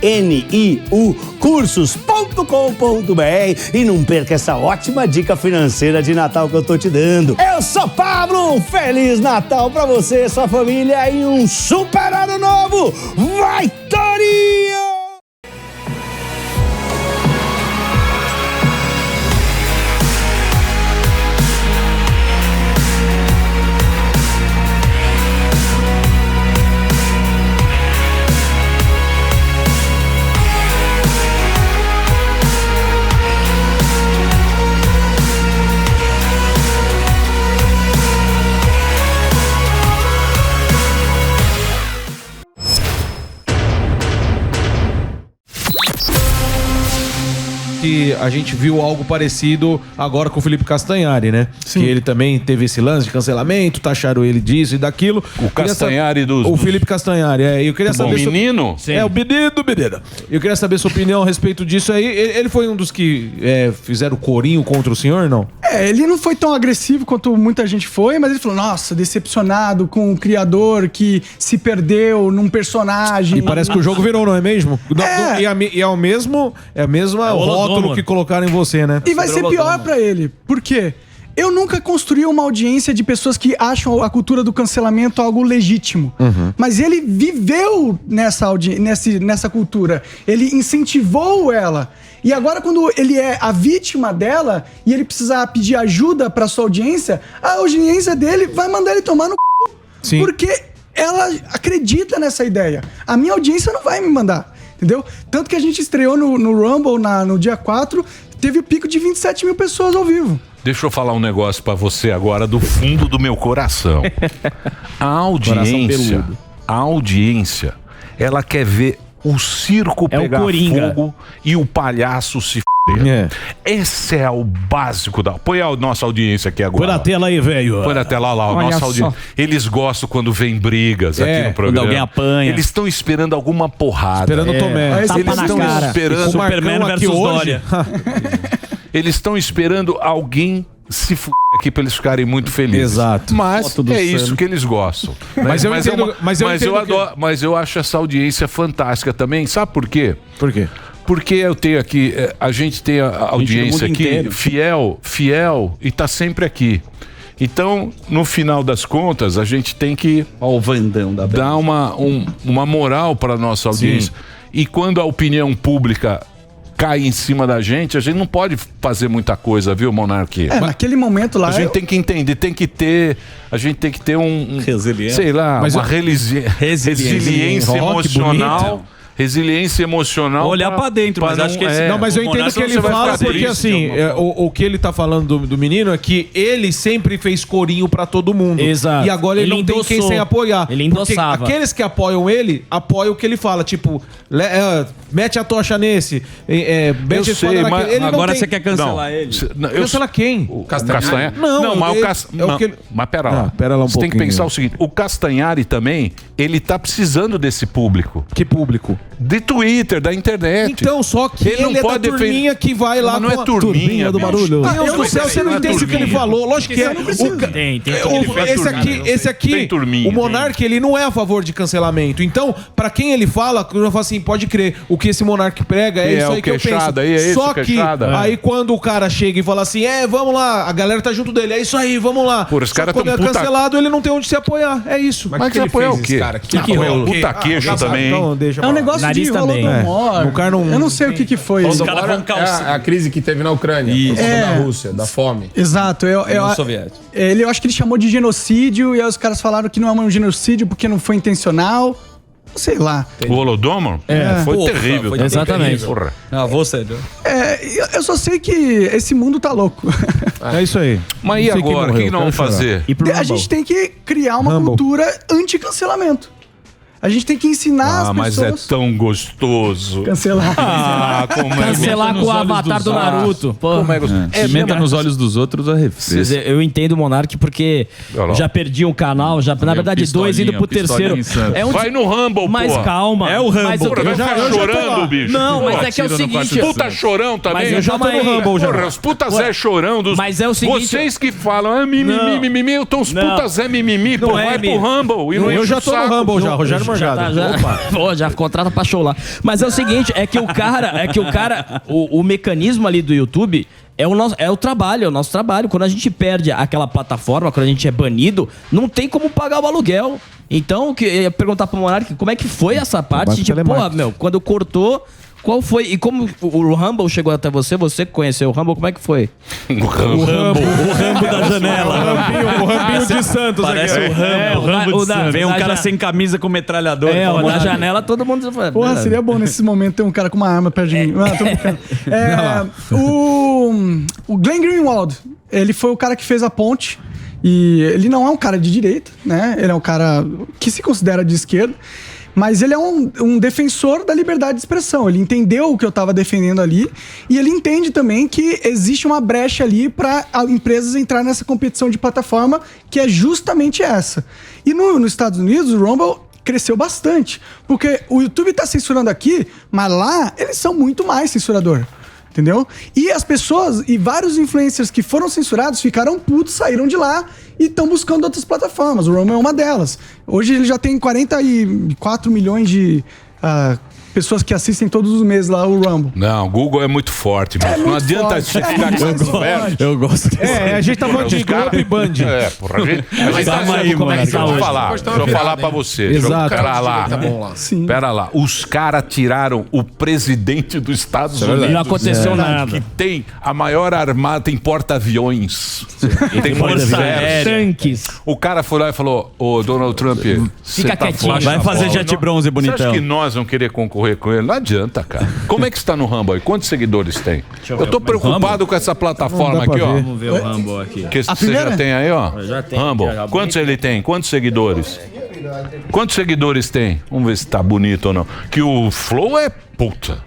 NIU cursos.com.br e não perca essa ótima dica financeira de Natal que eu tô te dando. Eu sou Pablo, um Feliz Natal pra você, sua família e um super ano novo! Vai, Torinho! Que a gente viu algo parecido agora com o Felipe Castanhari, né? Sim. Que ele também teve esse lance de cancelamento, taxaram ele disso e daquilo. O Castanhari O Felipe Castanhari, eu queria saber... O menino? É, o menino. Eu queria saber sua opinião a respeito disso aí. Ele foi um dos que fizeram corinho contra o senhor, não? Ele não foi tão agressivo quanto muita gente foi, mas ele falou, nossa, decepcionado com o criador que se perdeu num personagem. E parece que o jogo virou, não é mesmo? E é o mesmo... É a mesma rótulo que colocaram em você, né? E vai ser pior pra ele. Por quê? Eu nunca construí uma audiência de pessoas que acham a cultura do cancelamento algo legítimo. Uhum. Mas ele viveu nessa cultura. Ele incentivou ela. E agora, quando ele é a vítima dela e ele precisa pedir ajuda pra sua audiência, a audiência dele vai mandar ele tomar no c... Sim. Porque ela acredita nessa ideia. A minha audiência não vai me mandar. Entendeu? Tanto que a gente estreou no Rumble no dia 4, teve o pico de 27 mil pessoas ao vivo. Deixa eu falar um negócio pra você agora do fundo do meu coração. A audiência, ela quer ver o circo pegar fogo e o palhaço se Esse é o básico da... Põe a nossa audiência aqui agora. Põe na tela aí, velho. Põe na tela lá, a nossa audiência. Eles gostam quando vem brigas aqui no programa. Quando alguém apanha. Eles estão esperando alguma porrada. Esperando o Tomé. Eles Tapa na estão cara. esperando... Superman versus Dória. Eles estão esperando alguém se f*** aqui pra eles ficarem muito felizes. Exato. Mas é isso que eles gostam. Mas eu acho essa audiência fantástica também. Sabe por quê? Por quê? Porque eu tenho aqui, a gente tem a audiência aqui inteiro. fiel e tá sempre aqui. Então, no final das contas, a gente tem que Ó o Vandão da dar uma moral para nossa audiência. E quando a opinião pública cai em cima da gente, a gente não pode fazer muita coisa, viu, Monarquia? Naquele momento lá... A gente tem que entender, a gente tem que ter sei lá, Mas uma resiliência emocional. Resiliência emocional. Olhar pra dentro, mas acho que esse... Não, mas eu entendo o que ele fala, porque assim, o que ele tá falando do menino é que ele sempre fez corinho pra todo mundo. Exato. E agora ele não tem quem sem apoiar. Ele endossava. Porque aqueles que apoiam ele, apoiam o que ele fala. Tipo, mete a tocha nesse, mete a espada naquele. Ele agora você quer cancelar ele? Cancela quem? O Castanhari? Não, mas mas pera lá. Pera lá um Você tem que pouquinho. pensar o seguinte, o Castanhari também, ele tá precisando desse público. Que público? De Twitter, da internet. Então, só que ele é da turminha que vai lá... Mas não é turminha do barulho. bicho. Deus do céu, você não entende o que ele falou. Lógico que é. Esse aqui, o Monark, ele não é a favor de cancelamento. Então, pra quem ele fala, eu falo assim, pode crer, o que esse Monark prega é isso aí que eu penso. Só que, aí quando o cara chega e fala assim, vamos lá, a galera tá junto dele, é isso aí, vamos lá. Pô, os caras quando é cancelado, ele não tem onde se apoiar, é isso. Mas que apoiar o quê? Puta queixo também. É um negócio de Holodomor. O cara não... Eu não sei o que foi. Os caras vão calçar. A crise que teve na Ucrânia, da Rússia, da fome. Exato. Eu acho que ele chamou de genocídio e aí os caras falaram que não é um genocídio porque não foi intencional. Sei lá. O Holodomor? Foi terrível. Foi exatamente. Porra. Você... Eu só sei que esse mundo tá louco. É isso aí. Mas e agora? O que nós vamos fazer? A gente tem que criar uma cultura anti-cancelamento. A gente tem que ensinar as mas pessoas... é tão gostoso. Cancelar. Como Cancelar com o avatar do Naruto. Pô. Como é gostoso. Pimenta nos olhos dos outros é refresco. Eu entendo o Monark porque já perdi um canal, na verdade dois indo pro terceiro. Vai no Rumble, Mas pô. calma. É o Rumble. Vai ficar chorando, bicho. Não, mas é que é o seguinte... Puta chorão também. Mas eu já tô no Rumble já. Porra, os puta Zé chorão dos... Mas é o seguinte... Vocês que falam, mimimi, eu tô os puta Zé mimimi, pô, vai pro Rumble. Eu já tô no Rumble já, Rogério Morgado. Pô, já contrata pra show lá. Mas é o seguinte, o mecanismo ali do YouTube é o trabalho, é o nosso trabalho. Quando a gente perde aquela plataforma, quando a gente é banido, não tem como pagar o aluguel. Então, eu ia perguntar pro Monark como é que foi essa parte de, quando cortou, qual foi? E como o Rumble chegou até você que conheceu o Rumble, como é que foi? O Rambo da janela. O Rambinho de Santos. Parece o Rambo de Santos. Vem um cara sem camisa com metralhador. Na janela todo mundo... Porra, seria bom nesse momento ter um cara com uma arma perto de mim. Tô brincando. O Glenn Greenwald, ele foi o cara que fez a ponte. E ele não é um cara de direita, né? Ele é um cara que se considera de esquerda. Mas ele é um defensor da liberdade de expressão. Ele entendeu o que eu estava defendendo ali. E ele entende também que existe uma brecha ali para empresas entrar nessa competição de plataforma, que é justamente essa. E nos Estados Unidos, o Rumble cresceu bastante. Porque o YouTube está censurando aqui, mas lá eles são muito mais censurador. Entendeu? E as pessoas, e vários influencers que foram censurados ficaram putos, saíram de lá e estão buscando outras plataformas. O Rumble é uma delas. Hoje ele já tem 44 milhões de pessoas que assistem todos os meses lá o Rumble. Não, o Google é muito forte, bicho. Não adianta você ficar com essa conversa. Eu gosto desse. A gente tá falando de Globo e Band. Porra, a gente tá falando como é que tá hoje. Deixa eu falar pra você. Exato. Pera lá. Pera lá. Os caras tiraram o presidente dos Estados Unidos. Não aconteceu nada. Que tem a maior armada, tem porta-aviões. Tem tanques. O cara foi lá e falou, ô Donald Trump, fica quietinho. Vai fazer jet bronze bonitão. Você acha que nós vamos querer concorrer com ele? Não adianta, cara. Como é que está no Rumble aí? Quantos seguidores tem? Eu tô preocupado com essa plataforma aqui, ó. Vamos ver o Rumble aqui. Que você já tem aí, ó? Já tem. Rumble. Quantos ele tem? Quantos seguidores? Quantos seguidores tem? Vamos ver se tá bonito ou não. Que o Flow é puta.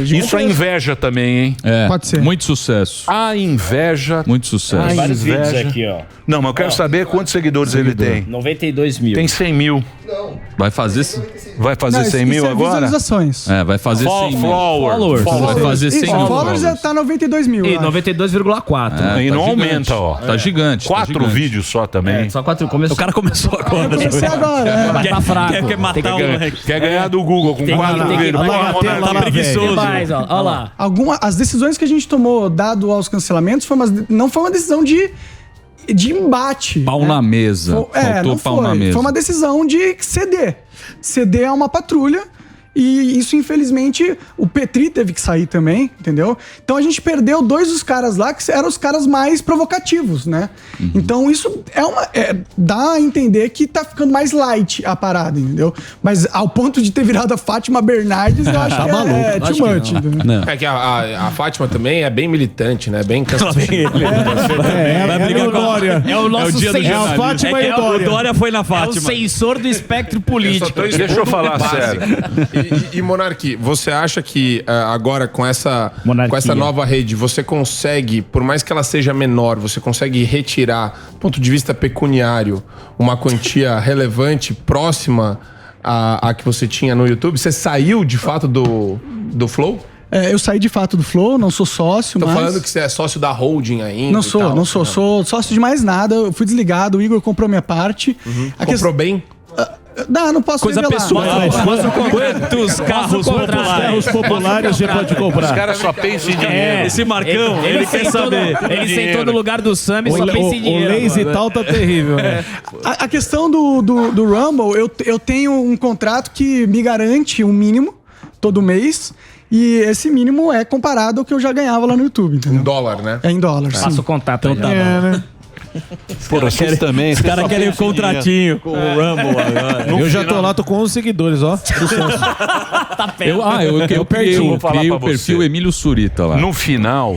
Isso é inveja também, hein? Pode ser. Muito sucesso. A inveja. Muito sucesso. Tem vários vídeos aqui, ó. Não, mas eu quero saber quantos seguidores ele tem. 92 mil. Tem 100 mil. Vai fazer 100 mil agora? Visualizações. Vai fazer 100 mil. Followers. Vai fazer 100 mil. Followers tá 92 mil. E 92,4. E tá não gigante. aumenta, ó. Tá gigante. 4 vídeos só também. Só 4. O cara começou agora. Comecei agora. Mas tá fraco. Quer matar o moleque. Quer ganhar do Google com 4 vídeos. Tá preguiçoso. Olha lá. As decisões que a gente tomou dado aos cancelamentos não foi uma decisão de embate. Pau na mesa. Faltou pau na mesa. Foi uma decisão de ceder. Ceder a uma patrulha. E isso, infelizmente, o Petri teve que sair também, entendeu? Então a gente perdeu 2 dos caras lá que eram os caras mais provocativos, né? Então isso dá a entender que tá ficando mais light a parada, entendeu? Mas ao ponto de ter virado a Fátima Bernardes, eu acho que é too much. É que a Fátima também é bem militante, né? Bem cansativo. Vai brigar com a Dória. É o nosso dia do censor. a Fátima e o Dória. O Dória foi na Fátima. É o censor do espectro político. Deixa eu falar sério. E Monark, você acha que agora com essa nova rede, você consegue, por mais que ela seja menor, você consegue retirar, do ponto de vista pecuniário, uma quantia relevante, próxima à que você tinha no YouTube? Você saiu, de fato, do Flow? Eu saí de fato do Flow, não sou sócio, Tô falando que você é sócio da holding ainda. Não sou. Sou sócio de mais nada. Eu fui desligado, o Igor comprou minha parte. Comprou bem? Não posso Coisa revelar. pessoal. Quantos carros populares você pode comprar? Os caras só pensam em dinheiro. Esse Marcão, ele quer saber. Ele sentou no lugar do Sam e só pensa em dinheiro. O lazy tal tá terrível. A questão do Rumble, eu tenho um contrato que me garante um mínimo todo mês. E esse mínimo é comparado ao que eu já ganhava lá no YouTube, entendeu? Em dólar, né? É em dólar, sim. Passa o contato. Então tá bom. Né? Porra, vocês também. Os caras querem o contratinho com o Rumble agora. Eu já tô lá, tô com 11 seguidores, ó. Eu criei o perfil Emílio Surita lá. No final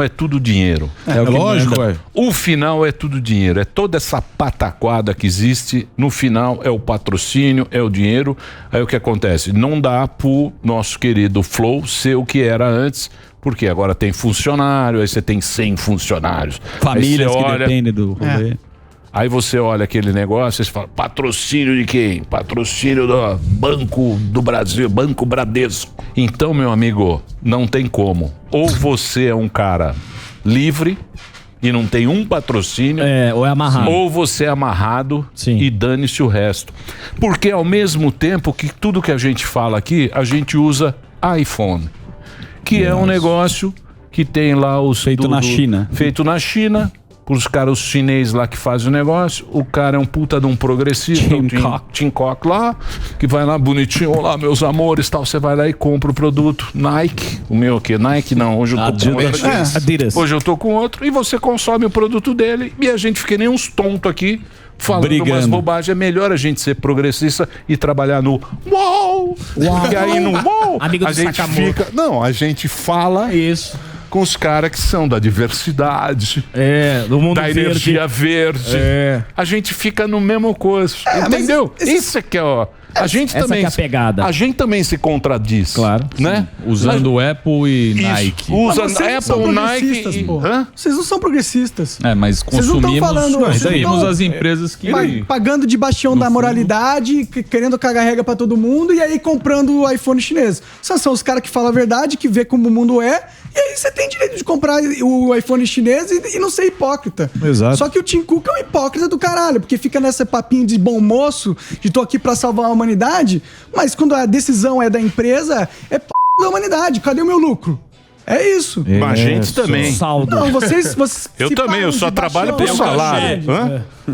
é tudo dinheiro. É lógico, O final é tudo dinheiro. É toda essa pataquada que existe. No final é o patrocínio, é o dinheiro. Aí o que acontece? Não dá pro nosso querido Flow ser o que era antes. Porque agora tem funcionário, aí você tem 100 funcionários. Famílias que dependem do rolê. Aí você olha aquele negócio e você fala, patrocínio de quem? Patrocínio do Banco do Brasil, Banco Bradesco. Então, meu amigo, não tem como. Ou você é um cara livre e não tem um patrocínio, ou é amarrado. Ou você é amarrado. Sim. E dane-se o resto. Porque ao mesmo tempo que tudo que a gente fala aqui, a gente usa iPhone. Que é um negócio que tem lá os... Feito na China. Feito na China. Os caras, os chineses lá que fazem o negócio. O cara é um puta de um progressista. Tim Cook lá. Que vai lá bonitinho. Olá, meus amores, tal. Você vai lá e compra o produto. Nike. O meu aqui. Nike não. Hoje eu tô com outro. Adidas. Hoje eu tô com outro. E você consome o produto dele. E a gente fica nem uns tontos aqui. Falando umas bobagens. É melhor a gente ser progressista e trabalhar no UOL. E aí no UOL Amigo a do gente Sakamoto. fica... Não, a gente fala isso com os caras que são da diversidade, do mundo da energia verde. A gente fica no mesmo coisa. Entendeu? Isso é que é, ó. A gente essa também, que é a pegada. A gente também se contradiz. Claro. Né? Usando o Apple e Nike. Usa Apple, Nike. Vocês não são progressistas. Mas consumimos as empresas que... Pagando de bastião da moralidade, querendo cagar regra pra todo mundo e aí comprando o iPhone chinês. São os caras que falam a verdade, que vê como o mundo é. E aí você tem direito de comprar o iPhone chinês e não ser hipócrita. Exato. Só que o Tim Cook é um hipócrita do caralho, porque fica nessa papinho de bom moço, de tô aqui pra salvar a humanidade, mas quando a decisão é da empresa, é p*** da humanidade. Cadê o meu lucro? É isso. A gente também. Saldo. Não, vocês eu também, eu só trabalho por salário.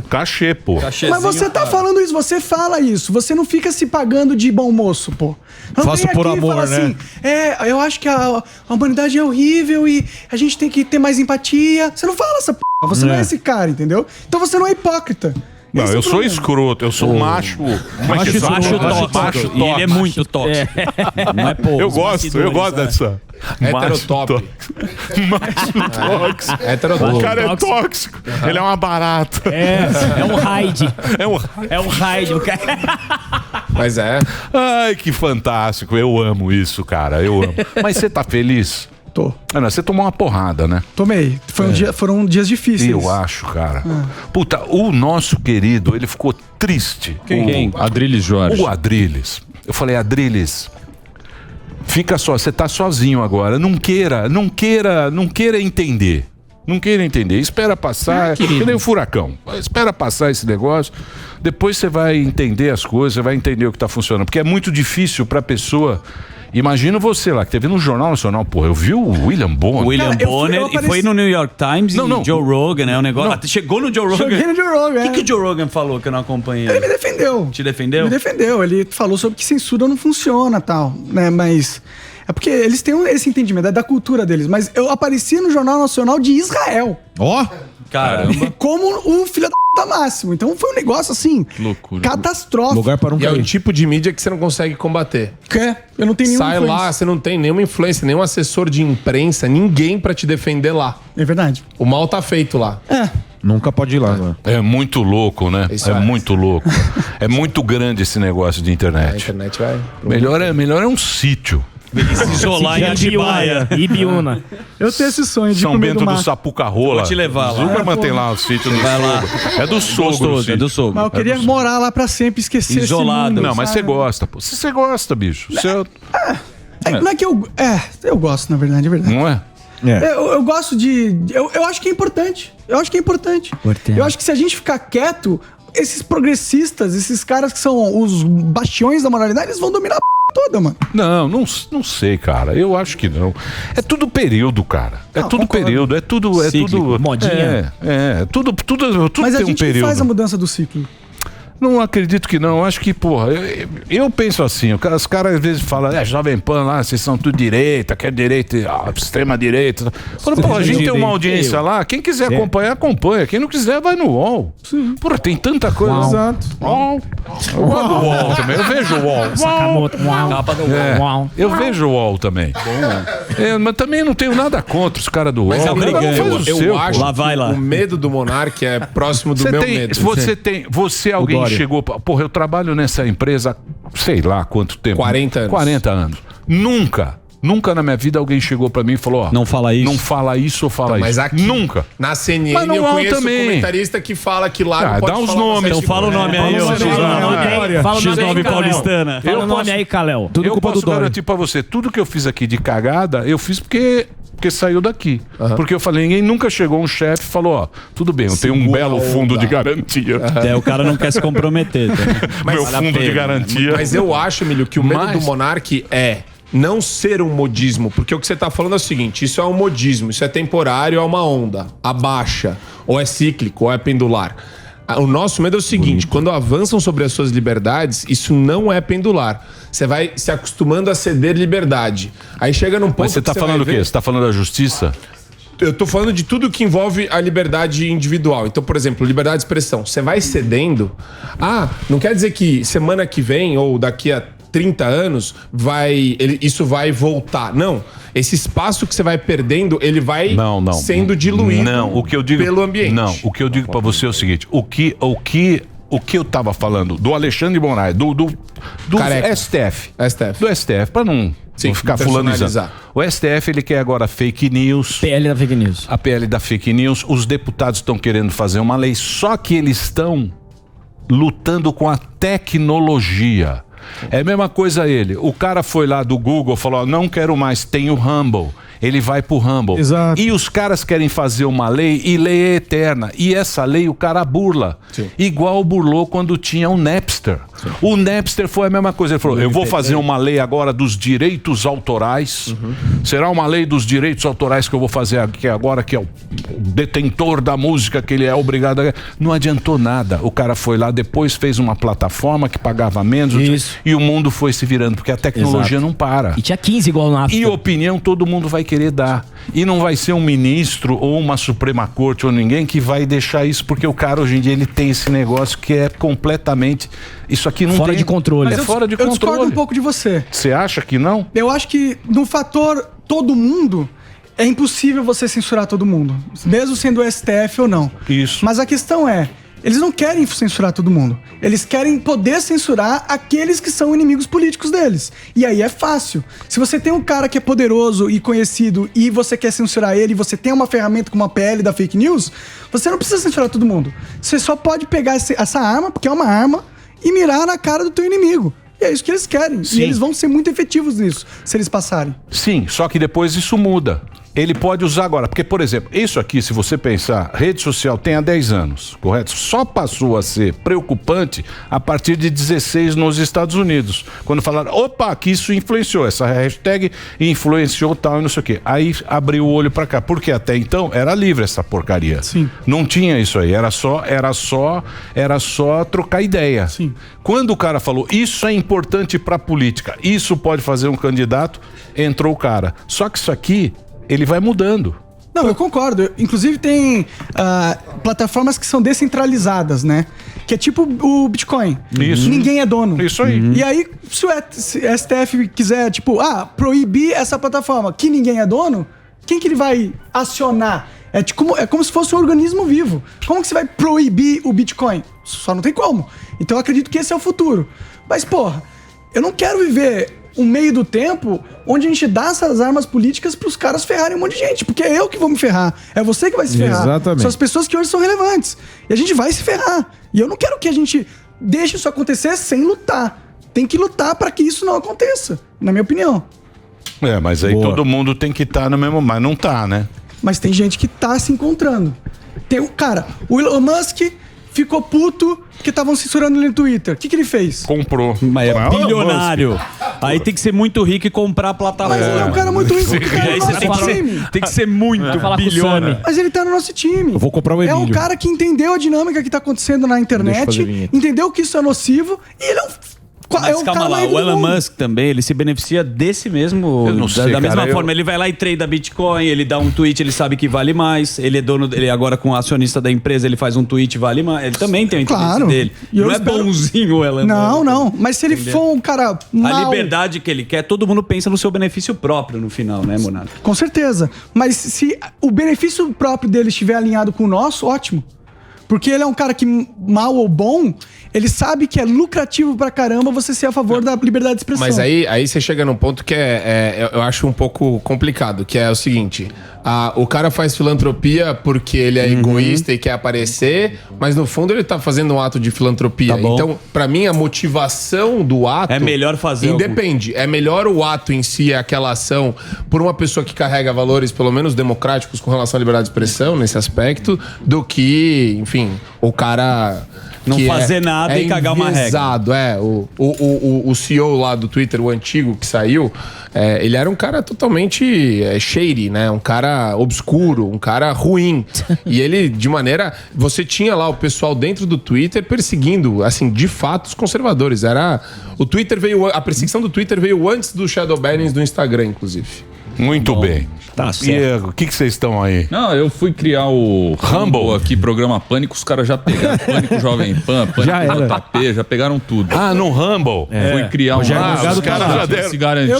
Cachê, pô. Mas você tá falando isso, você fala isso. Você não fica se pagando de bom moço, pô. Não faço por amor, né? Assim, eu acho que a humanidade é horrível e a gente tem que ter mais empatia. Você não fala essa p***. Você não é esse cara, entendeu? Então você não é hipócrita. Não, eu sou escroto, eu sou macho. Macho tóxico. E ele é muito tóxico. Não é pouco. Eu gosto dessa. Heterotop. Macho tóxico. Heterotop. O cara é tóxico. Ele é uma barata. É um raid. É um raid. O cara... Mas é. Ai, que fantástico. Eu amo isso, cara. Eu amo. Mas você tá feliz? Tô. Você tomou uma porrada, né? Tomei. Foram dias difíceis. Eu acho, cara. Puta, o nosso querido, ele ficou triste. Quem? Adriles Jorge. O Adriles. Eu falei, Adriles, fica só, você tá sozinho agora. Não queira entender. Não queira entender. Espera passar, que nem o furacão. Espera passar esse negócio. Depois você vai entender as coisas, você vai entender o que tá funcionando. Porque é muito difícil pra pessoa. Imagina você lá, que teve no Jornal Nacional, porra, eu vi o William Bonner. William Bonner e foi no New York Times e Joe Rogan, né? O negócio. Chegou no Joe Rogan. Cheguei no Joe Rogan. O que o Joe Rogan falou que eu não acompanhei? Ele me defendeu. Te defendeu? Me defendeu. Ele falou sobre que censura não funciona e tal, né? Mas é porque eles têm esse entendimento da cultura deles. Mas eu apareci no Jornal Nacional de Israel. Ó! Caramba. Como o filho da máximo. Então foi um negócio assim, loucura. Catastrófico. Lugar para um E é o tipo de mídia que você não consegue combater. Eu não tenho nenhuma Sai influência. lá, você não tem nenhuma influência, nenhum assessor de imprensa, ninguém pra te defender lá. É verdade. O mal tá feito lá. Nunca pode ir lá, né? É muito louco, né? Isso é é. muito louco. É muito grande esse negócio de A internet. internet vai... Melhor é um sítio. Se isolar em Atibaia. Ibiúna. Eu tenho esse sonho de São comer Bento do do mato. Sapucarola. Vou te levar lá. Zuckerman tem lá o sítio do sogro. É do sogro. Gostoso, é do sogro. Mas eu queria morar lá pra sempre, esquecer Isolado. esse mundo. Não, mas você sabe? gosta, pô. Você gosta, bicho. Não é que eu... eu gosto, na verdade, é verdade. Não é? Eu gosto de... Eu acho que é importante. Eu acho que se a gente ficar quieto, esses progressistas, esses caras que são os bastiões da moralidade, eles vão dominar a toda, mano. Não sei, cara. Eu acho que não. É tudo período, cara. É tudo concordo. período. É tudo. Modinha. Tudo Mas a tem um gente período. faz a mudança do ciclo. Não acredito que não. Eu acho que, porra, eu penso assim, os caras às vezes falam, Jovem Pan lá, vocês são tudo direita, quer direita, extrema direita. Fala, pô, a gente tem uma audiência lá, quem quiser acompanhar, acompanha. Quem não quiser, vai no UOL. Porra, tem tanta coisa. Exato. UOL. Eu gosto do UOL também, eu vejo o UOL. Sakamoto. Capa do UOL. Eu vejo o UOL também. Mas também não tenho nada contra os caras do UOL. Mas é Eu acho Lá vai lá. o medo do Monark é próximo do meu medo. Você alguém chegou, porra, eu trabalho nessa empresa, sei lá quanto tempo. 40 anos. 40 anos. Nunca na minha vida alguém chegou pra mim e falou, ó, não fala isso. Não fala isso ou fala Mas isso. aqui, Nunca. Na CNN Mas no eu UOL conheço também. um comentarista que fala que lá não pode dá uns falar nomes. Então fala o nome aí, ô X9. Fala o nome aí, X9 Kalel. paulistana. Fala o nome aí, Kalel. Tudo Eu culpa posso do Dória. garantir pra você, tudo que eu fiz aqui de cagada, eu fiz porque saiu daqui. Porque eu falei, ninguém nunca chegou um chefe e falou, ó, tudo bem, eu tenho um belo fundo de garantia. O cara não quer se comprometer. Meu fundo de garantia. Mas eu acho, Emílio, que o medo do Monark é não ser um modismo, porque o que você tá falando é o seguinte, isso é um modismo, isso é temporário, é uma onda, abaixa, ou é cíclico, ou é pendular. O nosso medo é o seguinte, quando avançam sobre as suas liberdades, isso não é pendular. Você vai se acostumando a ceder liberdade. Aí chega num ponto. Mas você tá falando o quê? Você tá falando da justiça? Eu tô falando de tudo que envolve a liberdade individual. Então, por exemplo, liberdade de expressão. Você vai cedendo. Não quer dizer que semana que vem ou daqui a 30 anos isso vai voltar. Não. Esse espaço que você vai perdendo, ele vai sendo diluído pelo ambiente. Não, o que eu digo pra você é o seguinte: o que eu tava falando do Alexandre de Moraes, do STF. Do STF, pra não ficar fulanizando. O STF, ele quer agora fake news. PL da fake news. A PL da fake news. Os deputados estão querendo fazer uma lei, só que eles estão lutando com a tecnologia. É a mesma coisa ele. O cara foi lá do Google, falou, não quero mais, tem o Rumble. Ele vai pro Rumble. Exato. E os caras querem fazer uma lei, e lei é eterna. E essa lei o cara burla. Sim. Igual burlou quando tinha o Napster. Sim. O Napster foi a mesma coisa. Ele falou, eu vou fazer uma lei agora dos direitos autorais. Será uma lei dos direitos autorais que eu vou fazer aqui agora, que é o detentor da música, que ele é obrigado a... Não adiantou nada. O cara foi lá, depois fez uma plataforma que pagava menos. Isso. E o mundo foi se virando, porque a tecnologia não para. E tinha 15 igual no África. E opinião todo mundo vai querer dar. E não vai ser um ministro ou uma Suprema Corte ou ninguém que vai deixar isso, porque o cara hoje em dia ele tem esse negócio que é completamente... Isso aqui não fora tem... de controle. Mas fora de Eu discordo controle. um pouco de você. Você acha que não? Eu acho que no fator todo mundo, é impossível você censurar todo mundo. Mesmo sendo o STF ou não. Isso. Mas a questão é, eles não querem censurar todo mundo. Eles querem poder censurar aqueles que são inimigos políticos deles. E aí é fácil. Se você tem um cara que é poderoso e conhecido e você quer censurar ele, e você tem uma ferramenta como a PL da fake news, você não precisa censurar todo mundo. Você só pode pegar essa arma, porque é uma arma, e mirar na cara do teu inimigo. E é isso que eles querem. Sim. E eles vão ser muito efetivos nisso, se eles passarem. Sim, só que depois isso muda. Ele pode usar agora. Porque, por exemplo, isso aqui, se você pensar, rede social tem há 10 anos, correto? Só passou a ser preocupante a partir de 16 nos Estados Unidos. Quando falaram, opa, que isso influenciou. Essa hashtag influenciou tal e não sei o quê. Aí abriu o olho pra cá. Porque até então era livre essa porcaria. Sim. Não tinha isso aí. Era só trocar ideia. Sim. Quando o cara falou, isso é importante pra política, isso pode fazer um candidato, entrou o cara. Só que isso aqui, ele vai mudando. Não, eu concordo. Inclusive tem plataformas que são descentralizadas, né? Que é tipo o Bitcoin. Isso. Ninguém é dono. Isso aí. E aí, se o STF quiser, tipo, proibir essa plataforma que ninguém é dono, quem que ele vai acionar? É como se fosse um organismo vivo. Como que você vai proibir o Bitcoin? Só não tem como. Então eu acredito que esse é o futuro. Mas, porra, eu não quero viver um meio do tempo onde a gente dá essas armas políticas pros caras ferrarem um monte de gente. Porque é eu que vou me ferrar. É você que vai se ferrar. Exatamente. São as pessoas que hoje são relevantes. E a gente vai se ferrar. E eu não quero que a gente deixe isso acontecer sem lutar. Tem que lutar para que isso não aconteça, na minha opinião. Mas aí todo mundo tem que estar no mesmo... Mas não tá, né? Mas tem gente que tá se encontrando. Tem o Elon Musk ficou puto porque estavam censurando ele no Twitter. O que ele fez? Comprou. Mas é bilionário. Aí tem que ser muito rico e comprar a plataforma. Mas ele é um cara muito rico. Aí você tem que ser muito bilionário. Mas ele tá no nosso time. Eu vou comprar o Emílio. É um cara que entendeu a dinâmica que tá acontecendo na internet, entendeu que isso é nocivo e ele é um... Mas calma lá, o Elon Musk também, ele se beneficia desse mesmo... Da mesma forma, ele vai lá e trade Bitcoin, ele dá um tweet, ele sabe que vale mais, ele é dono, ele agora com o acionista da empresa, ele faz um tweet, vale mais, ele também tem o interesse dele. Não é bonzinho o Elon Musk. Não, mas se ele for um cara mal... A liberdade que ele quer, todo mundo pensa no seu benefício próprio no final, né, Monarca? Com certeza, mas se o benefício próprio dele estiver alinhado com o nosso, ótimo. Porque ele é um cara que, mal ou bom, ele sabe que é lucrativo pra caramba você ser a favor da liberdade de expressão. Mas aí você chega num ponto que eu acho um pouco complicado, que é o seguinte: o cara faz filantropia porque ele é egoísta e quer aparecer, mas no fundo ele tá fazendo um ato de filantropia. Então, pra mim, a motivação do ato... É melhor fazer... Independe. É melhor o ato em si, aquela ação, por uma pessoa que carrega valores, pelo menos democráticos, com relação à liberdade de expressão, nesse aspecto, do que, enfim, o cara... Não fazer nada e cagar uma regra. O CEO lá do Twitter, o antigo que saiu, ele era um cara totalmente shady, né? Um cara obscuro, um cara ruim. E ele, de maneira... Você tinha lá o pessoal dentro do Twitter perseguindo, assim, de fato, os conservadores. O Twitter veio... A perseguição do Twitter veio antes do shadow banning do Instagram, inclusive. Muito bem. Tá certo. E o que vocês estão aí? Não, eu fui criar o Rumble aqui, programa Pânico, os caras já pegaram Pânico Jovem Pan, Pânico JP, já pegaram tudo. No Rumble? Fui criar os caras já deram. Se garantir.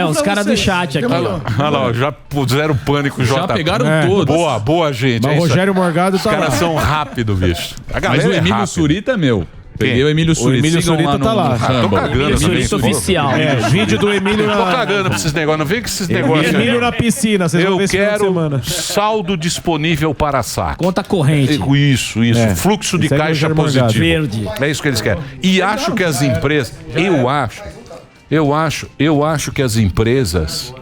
Os caras do chat aqui. Olha lá, já puseram Pânico JP. Já pegaram todos. Boa, gente. Mas o Rogério Morgado tá lá. Os caras são rápidos, bicho. Mas o Emílio Surita é meu. Peguei o Emílio Surita. O Emílio Surita tá lá. Tô cagando. Surita oficial. Vídeo do Emílio Tô cagando pra esses negócios. Não vem com esses negócios. Emílio na piscina. Vocês vão ver esse final de semana. Saldo disponível para saque. Conta corrente. Isso. Fluxo de caixa positivo. Verde. É isso que eles querem. E acho que as empresas... Eu acho que as empresas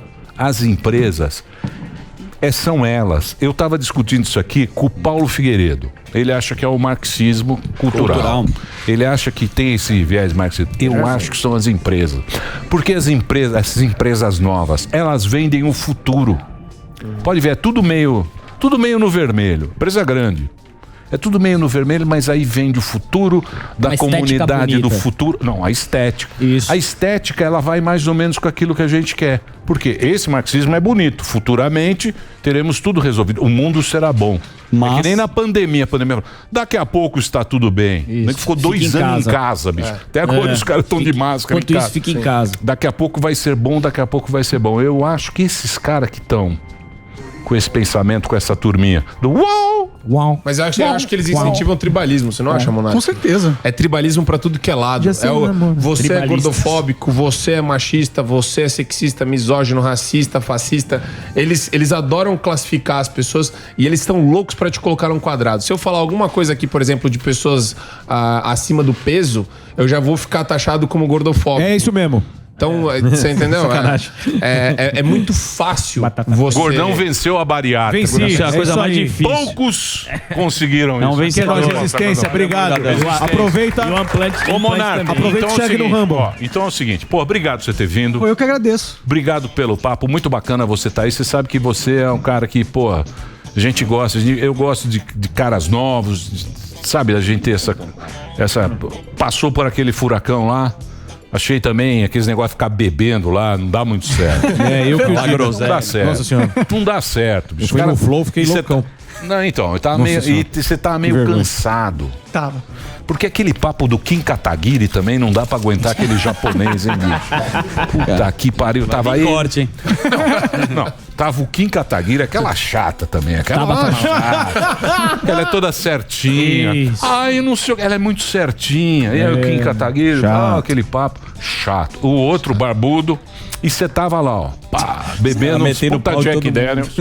são elas. Eu estava discutindo isso aqui com o Paulo Figueiredo. Ele acha que é o marxismo cultural. Ele acha que tem esse viés marxista. Eu acho que são as empresas. Porque essas empresas novas, elas vendem o futuro. Pode ver, é tudo meio no vermelho. Empresa grande. É tudo meio no vermelho, mas aí vende o futuro da comunidade do futuro. Não, a estética. Isso. A estética, ela vai mais ou menos com aquilo que a gente quer. Porque esse marxismo é bonito. Futuramente, teremos tudo resolvido. O mundo será bom. Mas... É que nem na pandemia. Daqui a pouco está tudo bem. Isso. Ficou 2 anos em casa, bicho. Até agora os caras estão de máscara em casa. Isso, fica em casa. Daqui a pouco vai ser bom, daqui a pouco vai ser bom. Eu acho que esses caras que estão com esse pensamento, com essa turminha do uau! Mas eu acho que eles incentivam tribalismo, você não acha, Monark? Com certeza. É tribalismo pra tudo que é lado. Você é gordofóbico, você é machista, você é sexista, misógino, racista, fascista. Eles adoram classificar as pessoas e eles estão loucos pra te colocar num quadrado. Se eu falar alguma coisa aqui, por exemplo, de pessoas acima do peso, eu já vou ficar taxado como gordofóbico. É isso mesmo. Então, você entendeu? É muito fácil você... Gordão venceu a bariátrica. Venci, é a coisa mais difícil. Poucos conseguiram não, isso. Vence a resistência, obrigado. Aproveita. Ô, Monark, aproveita e segue no Rambo. Então é o seguinte, obrigado por você ter vindo. Pô, eu que agradeço. Obrigado pelo papo, muito bacana você estar aí. Você sabe que você é um cara que, a gente gosta, eu gosto de caras novos, sabe? A gente ter essa... Passou por aquele furacão lá. Achei também aqueles negócios de ficar bebendo lá, não dá muito certo. Eu que não dá certo. Nossa senhora. Não dá certo. Eu fui no Flow, fiquei loucão. Não, então, você tá meio cansado. Tava. Porque aquele papo do Kim Kataguiri também não dá pra aguentar aquele japonês, hein, bicho? Puta que pariu, tava aí. Corte, hein? Não, tava o Kim Kataguiri, aquela chata também, aquela chata. Ela é toda certinha. Isso. Ai, eu não sei, ela é muito certinha. E aí o Kim Kataguiri, aquele papo chato. O outro barbudo, e você tava lá, ó, bebendo uns puta Jack Daniels.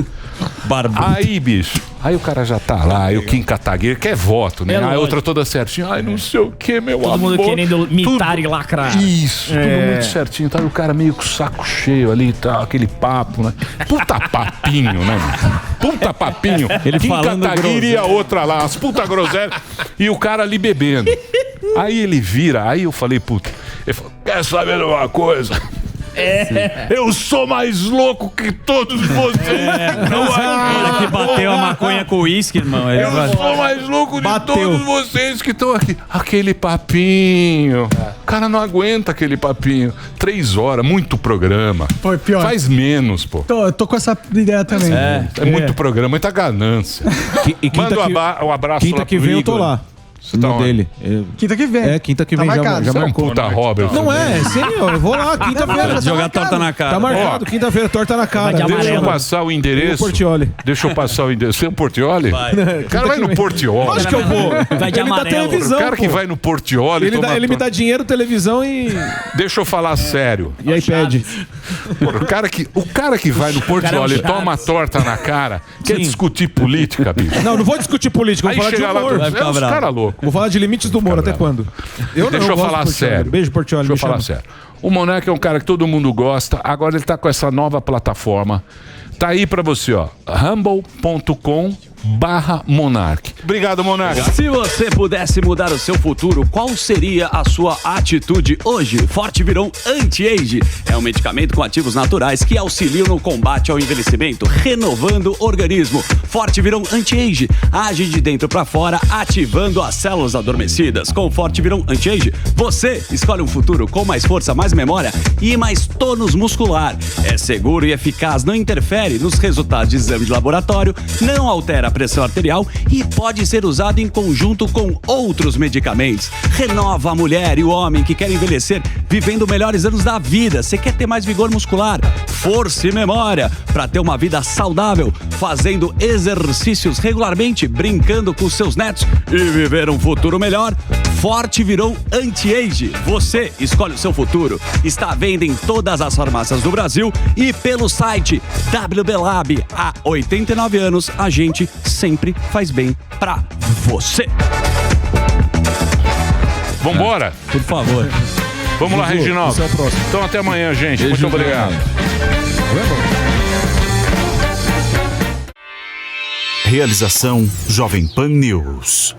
Aí, bicho, aí o cara já tá lá, aí o Kim Kataguiri quer voto, né? Aí a outra toda certinha, ai, não sei o que, meu amor. Todo mundo querendo imitar e lacrar. Isso, tudo muito certinho. Tá o cara meio com o saco cheio ali e tal, aquele papo, né? Puta papinho, né? Puta papinho. Ele Kim falando Kataguiri e a outra lá, as puta groselha. E o cara ali bebendo. Aí ele vira, aí eu falei, puta, ele falou, quer saber de uma coisa? Eu sou mais louco que todos vocês. Não é que bateu a maconha com o uísque, irmão. Eu sou mais louco de todos vocês que estão aqui. Aquele papinho. O cara não aguenta aquele papinho. 3 horas, muito programa. Foi pior. Faz menos, pô. Tô com essa ideia também. É muito programa, muita ganância. Manda um abraço quinta lá que pro vem eu tô Igor. lá. Você tá onde? Dele. Quinta que vem. Quinta que Tá vem marcado. já marcou. Puta, Robert. Não sim, eu vou lá, quinta-feira. Jogar torta na cara. Tá marcado, quinta-feira, torta na cara. Deixa eu passar o endereço. Portioli. Deixa eu passar o endereço. Você é o Portioli? Vai. O cara vai no Portioli. Acho que eu vou. Vai de Ele dá amarelo. televisão, O cara que pô. vai no Portioli. Ele me dá dinheiro, televisão e Deixa eu falar sério. iPad. Porra, o cara que vai no Portioli e toma torta na cara, quer discutir política, bicho. Não vou discutir política, vou Aí falar de chega lá, humor. é uns caras loucos. Vou falar de limites do humor, até quando? Deixa eu gosto falar do Portioli. sério. Beijo, Portioli. Deixa eu me falar chama. sério. O Monark é um cara que todo mundo gosta. Agora ele tá com essa nova plataforma. Tá aí pra você, ó. Rumble.com/Monark. Obrigado, Monark. Se você pudesse mudar o seu futuro, qual seria a sua atitude hoje? Forte Viron Anti-Age é um medicamento com ativos naturais que auxiliam no combate ao envelhecimento, renovando o organismo. Forte Viron Anti-Age age de dentro para fora, ativando as células adormecidas. Com Forte Viron Anti-Age, você escolhe um futuro com mais força, mais memória e mais tônus muscular. É seguro e eficaz, não interfere nos resultados de exame de laboratório, não altera a pressão arterial e pode ser usado em conjunto com outros medicamentos. Renova a mulher e o homem que querem envelhecer vivendo melhores anos da vida. Você quer ter mais vigor muscular, força e memória para ter uma vida saudável, fazendo exercícios regularmente, brincando com seus netos e viver um futuro melhor? Forte Viron Anti-Age. Você escolhe o seu futuro. Está à venda em todas as farmácias do Brasil e pelo site WBLab. Há 89 anos, a gente sempre faz bem pra você. Vambora? Por favor. Vamos lá, Reginaldo. Esse é o próximo. Então até amanhã, gente. Beijo, Muito obrigado. Realização Jovem Pan News.